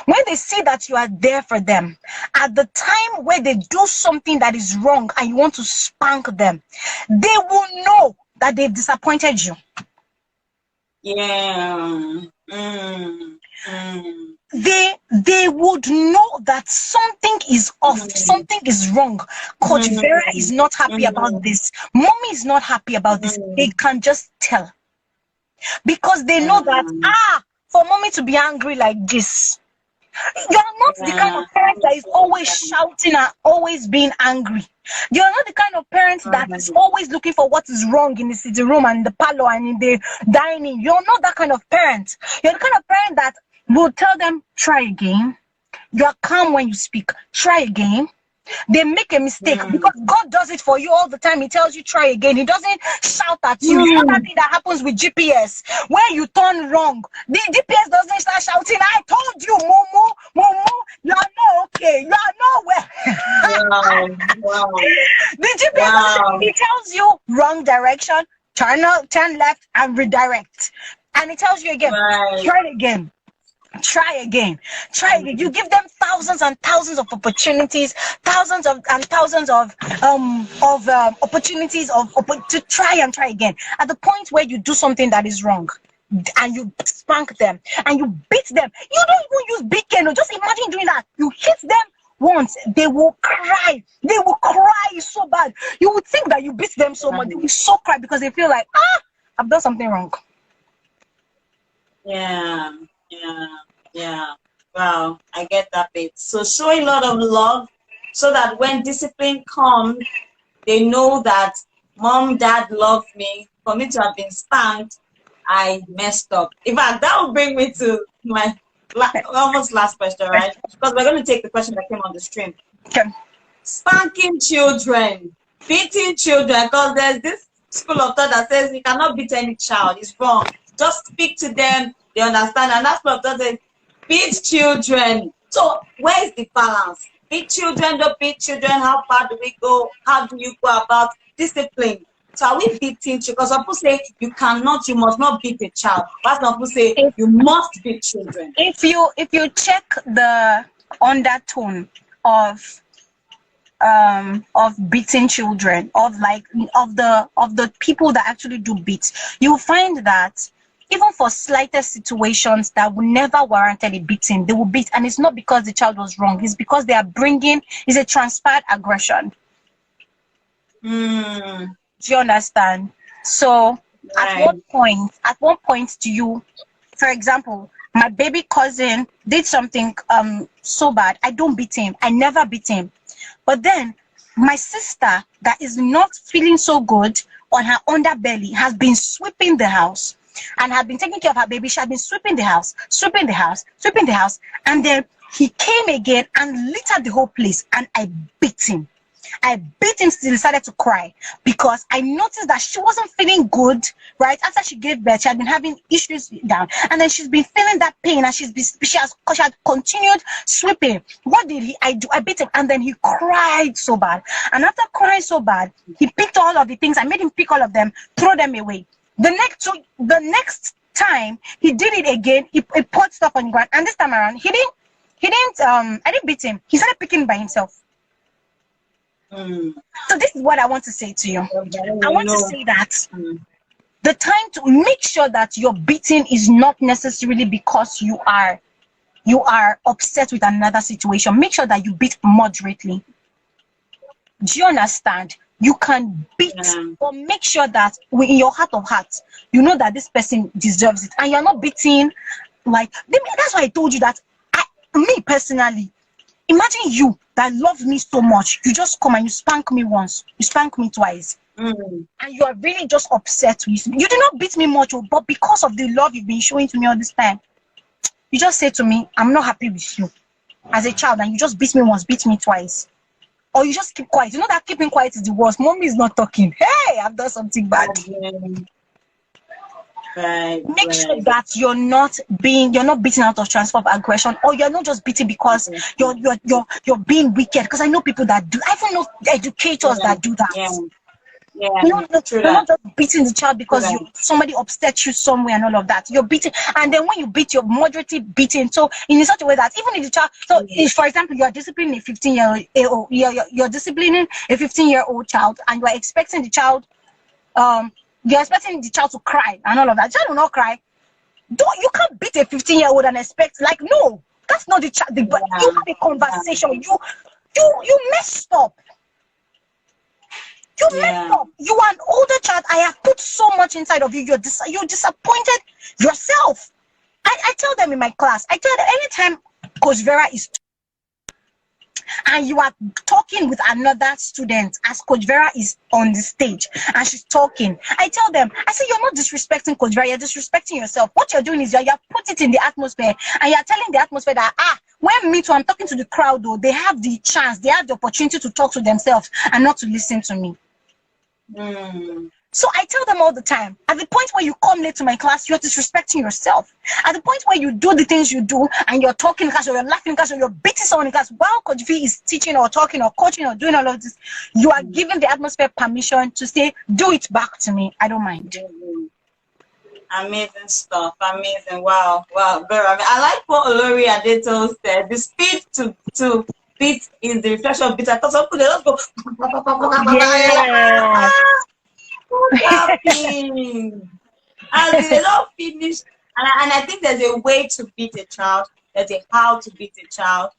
when they see that you are there for them, at the time where they do something that is wrong and you want to spank them, they will know that they've disappointed you. Yeah. They would know that something is off, something is wrong. Coach Vera is not happy about this. Mommy is not happy about this. They can just tell. Because they know that, for mommy to be angry like this, you're not the kind of parent that is always shouting and always being angry. You're not the kind of parent that is always looking for what is wrong in the sitting room and the parlor and in the dining. You're not that kind of parent. You're the kind of parent that will tell them, try again. You're calm when you speak. Try again. They make a mistake because God does it for you all the time. He tells you try again. He doesn't shout at you. You know that thing that happens with GPS where you turn wrong. The GPS doesn't start shouting, I told you, Momo, you're not okay. You're nowhere. Wow. The GPS it tells you wrong direction, turn left and redirect. And it tells you again, try it again. Try again. You give them thousands and thousands of opportunities, thousands of opportunities to try and try again. At the point where you do something that is wrong and you spank them and you beat them, you don't even use big cane. Just imagine doing that. You hit them once, they will cry. They will cry so bad. You would think that you beat them so much. They will so cry because they feel like, I've done something wrong. Yeah. Wow, I get that bit. So show a lot of love so that when discipline comes, they know that mom, dad love me. For me to have been spanked, I messed up. In fact, that will bring me to my almost last question, right? Because we're going to take the question that came on the stream. Okay. Spanking children, beating children, because there's this school of thought that says you cannot beat any child. It's wrong. Just speak to them. They understand, and that's what does it. Beat children. So where is the balance? Beat children, don't beat children. How far do we go? How do you go about discipline? So are we beating children? Because some people say you must not beat a child. But some people say you must beat children. If you check the undertone of beating children, of the people that actually do beat, you'll find that even for slightest situations that would never warranted a beating, they will beat. And it's not because the child was wrong. It's because they are it's a transpired aggression. Do you understand? So at what point do you, for example, my baby cousin did something so bad, I don't beat him. I never beat him. But then my sister that is not feeling so good on her underbelly has been sweeping the house and had been taking care of her baby. She had been sweeping the house. And then he came again and littered the whole place, and I beat him. Till he started to cry because I noticed that she wasn't feeling good, right? After she gave birth, she had been having issues down, and then she's been feeling that pain, and she had continued sweeping. What did I do? I beat him, and then he cried so bad. And after crying so bad, he picked all of the things. I made him pick all of them, throw them away. The next time he did it again, he put stuff on the ground, and this time around I didn't beat him. He started picking by himself. So this is what I want to say to you. I want to say that the time to make sure that your beating is not necessarily because you are you are upset with another situation, make sure that you beat moderately. Do you understand? You can beat, but make sure that in your heart of hearts, you know that this person deserves it, and you're not beating like. That's why I told you that. Me personally, imagine you that love me so much, you just come and you spank me once, you spank me twice, and you are really just upset with me. You did not beat me much, but because of the love you've been showing to me all this time, you just say to me, I'm not happy with you as a child, and you just beat me once, beat me twice. Or you just keep quiet. You know that keeping quiet is the worst. Mommy is not talking. Hey, I've done something bad. Make sure that you're not beating out of transfer of aggression, or you're not just beating because you're being wicked. Because I know people that do. I even know educators that do that. You're not just beating the child because somebody upset you somewhere and all of that. You're beating, and then when you beat, you're moderately beating. So in such a way that even if the child, so if, for example, you're disciplining a 15-year-old, you're disciplining a 15-year-old child, and you're expecting the child, to cry and all of that. The child will not cry. You can't beat a 15-year-old and expect, like, no, that's not the child. You have a conversation. You messed up. You messed up. You are an older child. I have put so much inside of you. You're disappointed yourself. I tell them in my class. I tell them anytime Coach Vera is and you are talking with another student as Coach Vera is on the stage and she's talking, I tell them, I say, you're not disrespecting Coach Vera, you're disrespecting yourself. What you're doing is you put it in the atmosphere, and you're telling the atmosphere that when me too, I'm talking to the crowd, though, they have the chance, they have the opportunity to talk to themselves and not to listen to me. So I tell them all the time, at the point where you come late to my class, you're disrespecting yourself. At the point where you do the things you do and you're talking in class, or you're laughing in class, or you're beating someone in class while Coach V is teaching or talking or coaching or doing all of this, you are giving the atmosphere permission to say, do it back to me. I don't mind. Amazing stuff. Amazing. Wow. Vera. I like what Olori Adeto said. The speed to beat is the reflection of beat. I thought some people, they just go. What's happening? And they don't finish. And I think there's a way to beat a child. There's a how to beat a child,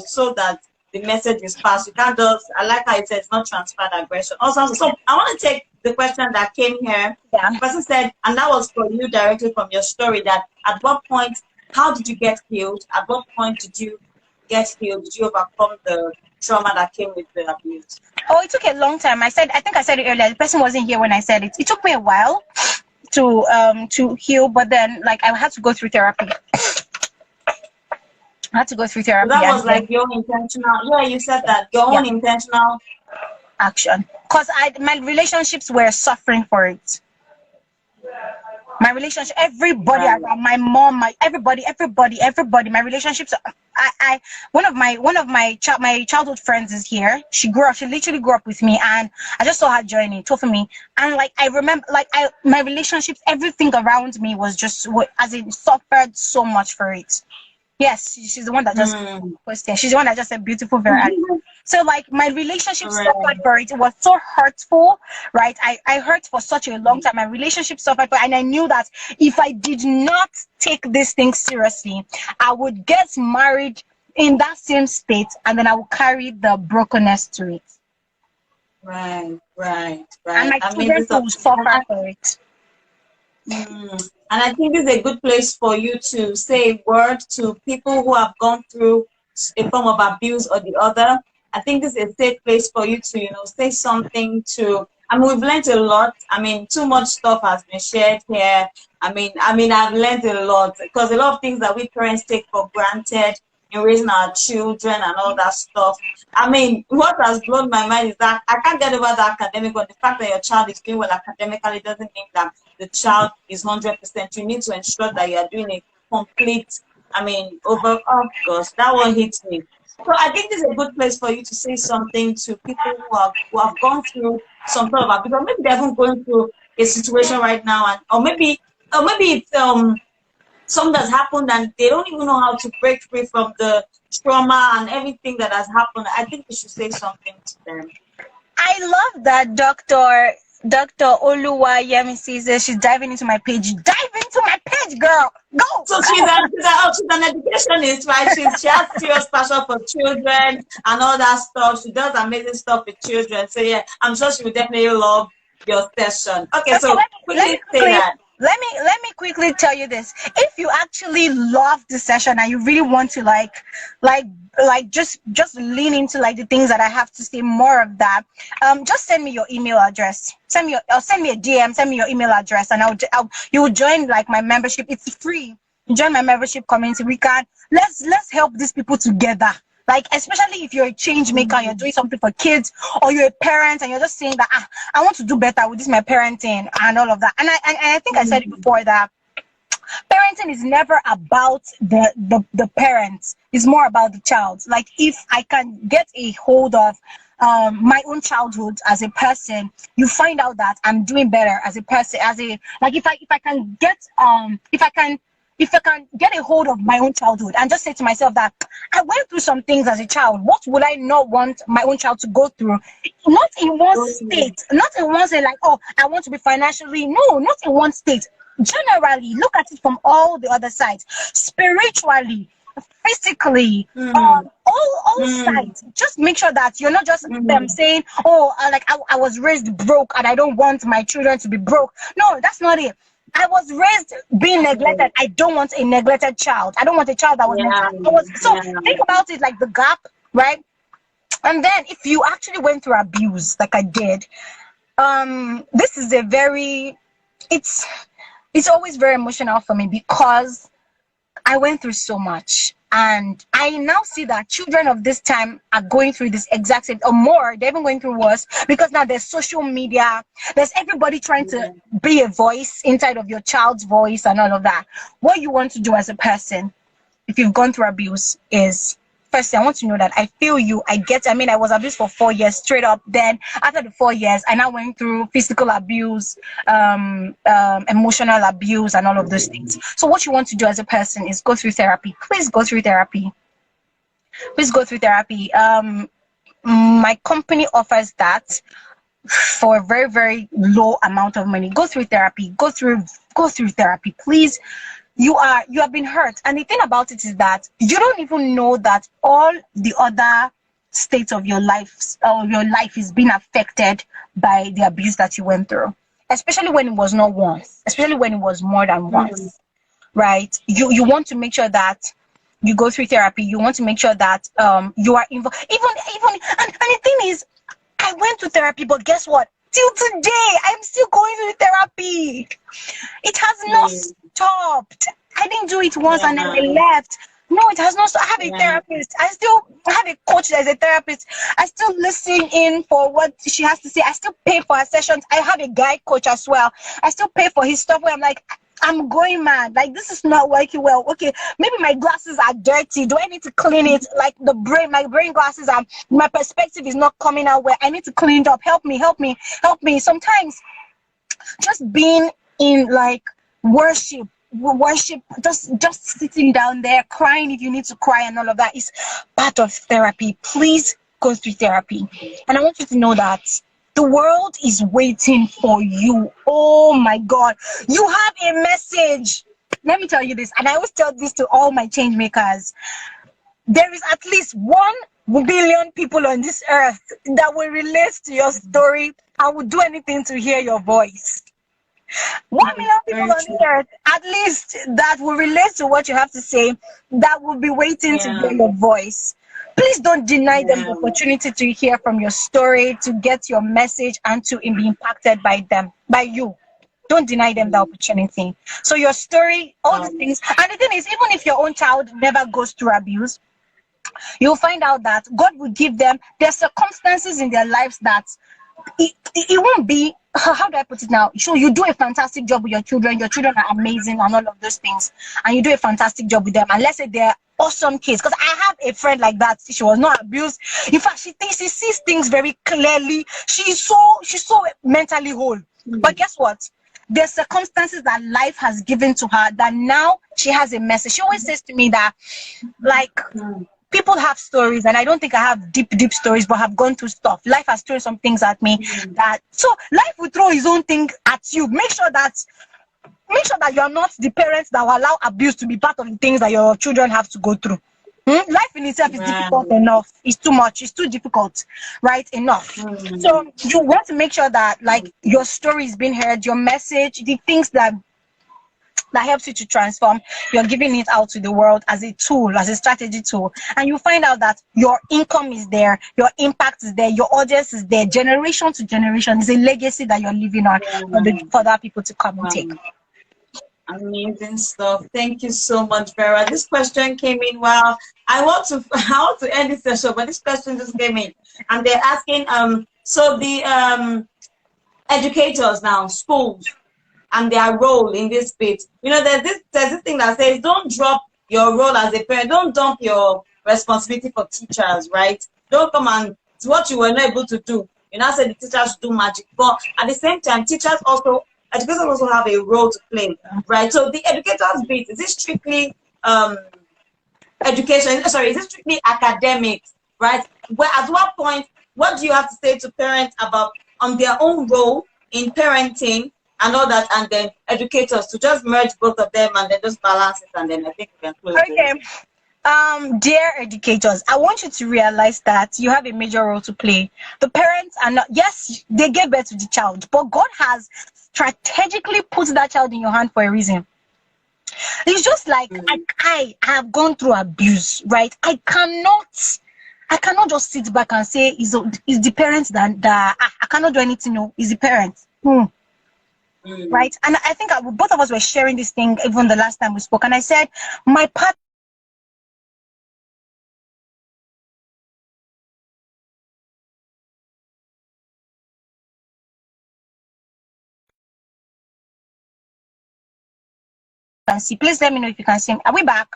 so that the message is passed. You can't just, I like how it says, not transferred aggression. Also, so I want to take the question that came here. The person said, and that was for you directly from your story, that at what point, how did you get healed? At what point did you get healed? Did you overcome the trauma that came with the abuse? Oh, it took a long time. I think I said it earlier. The person wasn't here when I said it. It took me a while to heal, but then I had to go through therapy. I had to go through therapy. So that was like your intentional. Yeah, you said that your own intentional action. Because my relationships were suffering for it. My relationship, everybody around, my mom, everybody, my relationships. One of my childhood friends is here. She literally grew up with me, and I just saw her journey, told for me, and I remember, my relationships, everything around me was just, as it suffered so much for it. Yes, she's the one that just question. She's the one that just said beautiful, Vera Alex. So my relationship suffered for it. It was so hurtful, right? I hurt for such a long time. My relationship suffered for it, and I knew that if I did not take this thing seriously, I would get married in that same state, and then I would carry the brokenness to it. Right. And my children will suffer for it. And I think this is a good place for you to say a word to people who have gone through a form of abuse or the other. I think this is a safe place for you to, say something to. We've learned a lot. Too much stuff has been shared here. I've learned a lot, because a lot of things that we parents take for granted in raising our children and all that stuff. What has blown my mind is that I can't get over the academic, but the fact that your child is doing well academically doesn't mean that the child is 100%. You need to ensure that you are doing a complete, overall, gosh, that one hits me. So I think this is a good place for you to say something to people who have gone through some sort of abuse, or maybe they haven't going through a situation right now, or maybe it's something that's happened and they don't even know how to break free from the trauma and everything that has happened. I think we should say something to them. I love that, Doctor. Dr. Oluwa Yemi says she's diving into my page. Dive into my page, girl. Go. So she's an educationist, right? She has serious passion for children and all that stuff. She does amazing stuff with children. So yeah, I'm sure she will definitely love your session. Okay, Okay, so quickly say that. let me quickly tell you this. If you actually love the session and you really want to like just lean into like the things that I have to say, more of that, just send me your email address. Send me a DM, send me your email address, and you will join like my membership. It's free. You join my membership community. We can let's help these people together. Like, especially if you're a change maker, you're doing something for kids, or you're a parent and you're just saying that I want to do better with this my parenting and all of that. And I think I said it before that parenting is never about the parents. It's more about the child. Like, if I can get a hold of my own childhood as a person, you find out that I'm doing better as a person, if I can get a hold of my own childhood and just say to myself that I went through some things as a child, what would I not want my own child to go through? Not in one state, not in one state, like, oh, I want to be financially, no, not in one state. Generally, look at it from all the other sides. Spiritually, physically, all sides. Just make sure that you're not just saying, oh, I was raised broke and I don't want my children to be broke. No, that's not it. I was raised being neglected. I don't want a neglected child. I don't want a child that was neglected. So think about it like the gap, right? And then if you actually went through abuse, like I did, this is it's always very emotional for me because I went through so much. And I now see that children of this time are going through this exact same, or more. They're even going through worse because now there's social media. There's everybody trying to be a voice inside of your child's voice and all of that. What you want to do as a person, if you've gone through abuse, is firstly, I want to know that I feel you. I was abused for 4 years straight up. Then after the 4 years, I now went through physical abuse, emotional abuse, and all of those things. So what you want to do as a person is go through therapy. Please go through therapy. Please go through therapy. My company offers that for a very, very low amount of money. Go through therapy. Go through therapy, please. You have been hurt, and the thing about it is that you don't even know that all the other states of your life is being affected by the abuse that you went through, especially when it was not once, especially when it was more than once, right? You want to make sure that you go through therapy. You want to make sure that you are involved. Even and the thing is, I went to therapy, but guess what? Till today, I'm still going through therapy. It has not stopped. I didn't do it once and then I left. No, it has not stopped. I have a therapist. I still have a coach as a therapist. I still listen in for what she has to say. I still pay for her sessions. I have a guy coach as well. I still pay for his stuff where I'm like, I'm going mad. Like, this is not working well. Okay, maybe my glasses are dirty. Do I need to clean it? Like my brain glasses my perspective is not coming out where I need to clean it up. Help me. Sometimes just being in like worship, just sitting down there, crying if you need to cry and all of that is part of therapy. Please go through therapy. And I want you to know that the world is waiting for you. Oh my God. You have a message. Let me tell you this, and I always tell this to all my change makers. There is at least 1 billion people on this earth that will relate to your story and will do anything to hear your voice. 1 million people on this earth, at least, that will relate to what you have to say, that will be waiting to hear your voice. Please don't deny them the opportunity to hear from your story, to get your message, and to be impacted by you. Don't deny them the opportunity. So your story, all the things, and the thing is, even if your own child never goes through abuse, you'll find out that God will give them, there's circumstances in their lives that it won't be, how do I put it now? So you do a fantastic job with your children are amazing and all of those things, and you do a fantastic job with them, and let's say they're awesome kids, because I have a friend like that. She was not abused. In fact, she sees things very clearly. She's so mentally whole. But guess what? There's circumstances that life has given to her that now she has a message. She always says to me that, like, people have stories, and I don't think I have deep stories, but have gone through stuff. Life has thrown some things at me that, so life will throw his own thing at you. Make sure that you're not the parents that will allow abuse to be part of the things that your children have to go through. Life in itself is difficult enough. It's too much. It's too difficult, right? Enough. So you want to make sure that like your story is being heard, your message, the things that helps you to transform, you're giving it out to the world as a tool, as a strategy tool. And you find out that your income is there, your impact is there, your audience is there, generation to generation. Is a legacy that you're leaving on for other people to come and take. Amazing stuff. Thank you so much, Vera. This question came in while I want to end this session, but this question just came in, and they're asking so the educators now, schools, and their role in this bit. You know, there's this thing that says don't drop your role as a parent, don't dump your responsibility for teachers, right? Don't come and it's what you were not able to do. You know, I said the teachers do magic, but at the same time, educators also have a role to play, right? So the educators bit, is it strictly education? Sorry, is it strictly academics, right? Where at what point, what do you have to say to parents about their own role in parenting and all that, and then educators to just merge both of them and then just balance it, and then I think we can close. Okay. Dear educators, I want you to realize that you have a major role to play. The parents are not, yes, they gave birth to the child, but God has strategically put that child in your hand for a reason. It's just like I have gone through abuse, right? I cannot just sit back and say it's the parents that I cannot do anything. No, it's the parents. Right? And I think both of us were sharing this thing even the last time we spoke, and I said my part. Can see. Please let me know if you can see me. Are we back?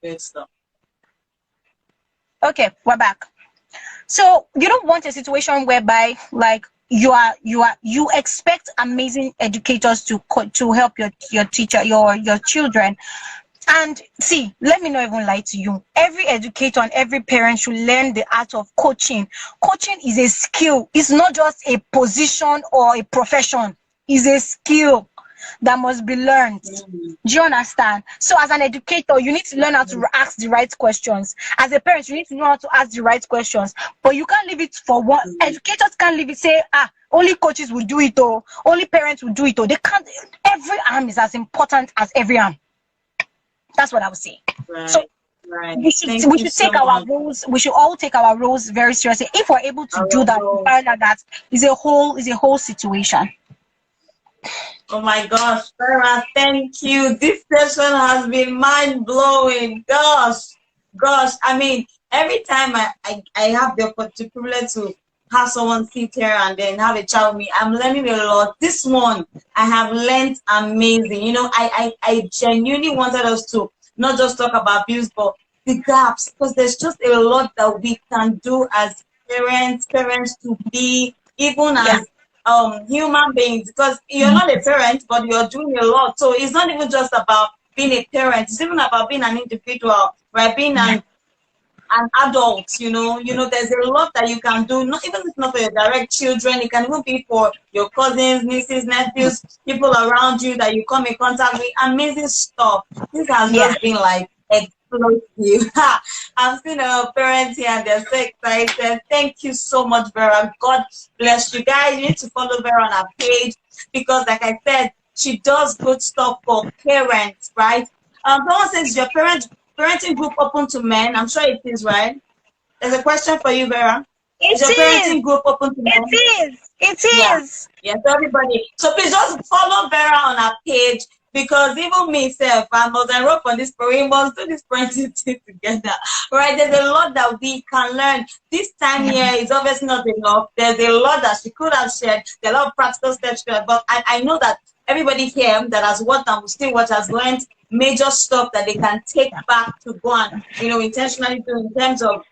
Good stuff. Okay, we're back. So you don't want a situation whereby like you expect amazing educators to help your teacher, your children. And see, let me not even lie to you. Every educator and every parent should learn the art of coaching. Coaching is a skill. It's not just a position or a profession. It's a skill that must be learned. Do you understand? So as an educator, you need to learn how to ask the right questions. As a parent, you need to know how to ask the right questions. But you can't leave it for one. Educators can't leave it, say, only coaches will do it, or only parents will do it, or they can't. Every arm is as important as every arm. That's what I would say. Right. So we should take our roles. We should all take our roles very seriously. If we're able to do that, find out that is a whole situation. Oh my gosh, Vera, thank you. This session has been mind-blowing. Gosh. I mean, every time I have the opportunity to have someone sit here and then have a chat with me, I'm learning a lot. This one, I have learned amazing. You know, I genuinely wanted us to not just talk about abuse, but the gaps, because there's just a lot that we can do as parents to be, even as human beings, because you're not a parent, but you're doing a lot. So it's not even just about being a parent, it's even about being an individual, right? Being an adult, you know, there's a lot that you can do, not even if not for your direct children, it can even be for your cousins, nieces, nephews, people around you that you come in contact with. Amazing stuff. This has just been like explosive. I'm seeing our parents here and they're so excited. Thank you so much, Vera. God bless you guys. You need to follow Vera on our page because, like I said, she does good stuff for parents, right? Someone says your parenting group open to men. I'm sure it is, right? There's a question for you, Vera. Is your parenting group open to men? It is. Yeah, so everybody. So please just follow Vera on our page, because even myself, I must enroll for this program. We must do this parenting thing together, right? There's a lot that we can learn. This time here is obviously not enough. There's a lot that she could have shared. There's a lot of practical steps, but I know that everybody here that has watched and will still watch has learned major stuff that they can take back to go and, intentionally do in terms of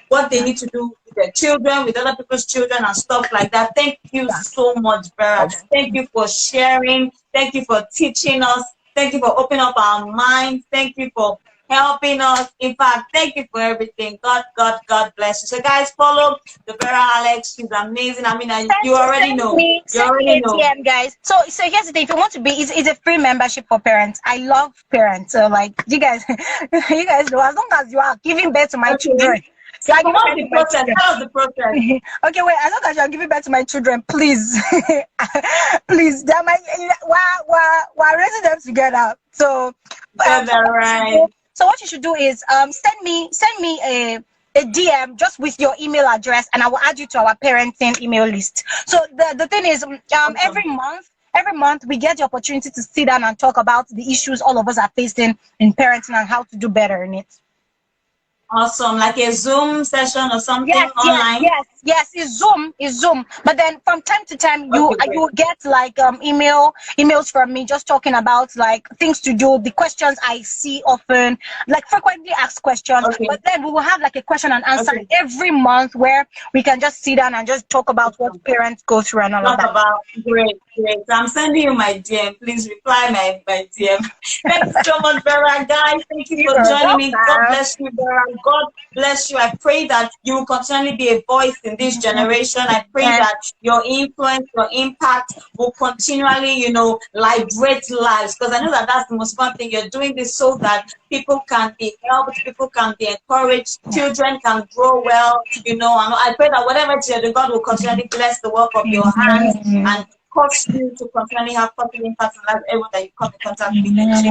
what they need to do with their children, with other people's children and stuff like that. Thank you so much, Vera. Thank you for sharing. Thank you for teaching us. Thank you for opening up our minds. Thank you for helping us. In fact, thank you for everything. God bless you. So guys, follow the Vera Alex. She's amazing. I mean, you already know. You Send already me a know. DM, guys. So here's the thing. If you want to be, it's a free membership for parents. I love parents. So like, you guys, you guys know, as long as you are giving birth to my Okay. children. So Yeah, I but give what's birth the to my process? children. Tell us the process. Okay, wait. As long as you are giving birth to my children, please, please. They're my, we're raising them together. So, Get that right. so what you should do is send me a DM just with your email address, and I will add you to our parenting email list. So the thing is, Awesome. every month we get the opportunity to sit down and talk about the issues all of us are facing in parenting and how to do better in it. Awesome. Like a Zoom session or something Yes, online. It's Zoom. But then from time to time, Okay, great. you get like emails from me just talking about like things to do, the questions I see often, like frequently asked questions. Okay. But then we will have like a question and answer Okay. every month where we can just sit down and just talk about what Awesome. parents go through and all of Talk that. about great. So I'm sending you my DM. Please reply my DM. Thank you so much, Vera. Guys, thank you for You're joining me. God welcome. bless you, Vera. God bless you. I pray that you will continually be a voice in this generation. I pray And that your influence, your impact will continually, liberate lives. Because I know that that's the most fun thing. You're doing this so that people can be helped, people can be encouraged, children can grow well, and I pray that whatever it is you're doing, God will continually bless the work of your hands and cause you to continually have positive impact on life everyone that you come in contact with in Jesus'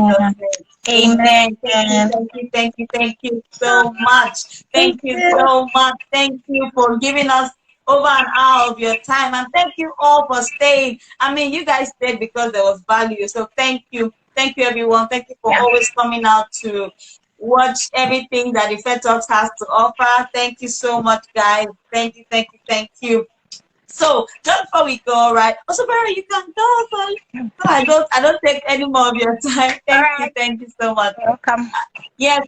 name. Amen. amen. Thank you so much. Thank Thank you you. so much. Thank you for giving us over an hour of your time. And thank you all for staying. I mean, you guys stayed because there was value. So thank you. Thank you, everyone. Thank you for Yeah. always coming out to watch everything that Ifetalks has to offer. Thank you so much, guys. Thank you. So just before we go, right? Also, Vera, you can go. So I don't take any more of your time. All Thank right. you so much. Welcome. Yes.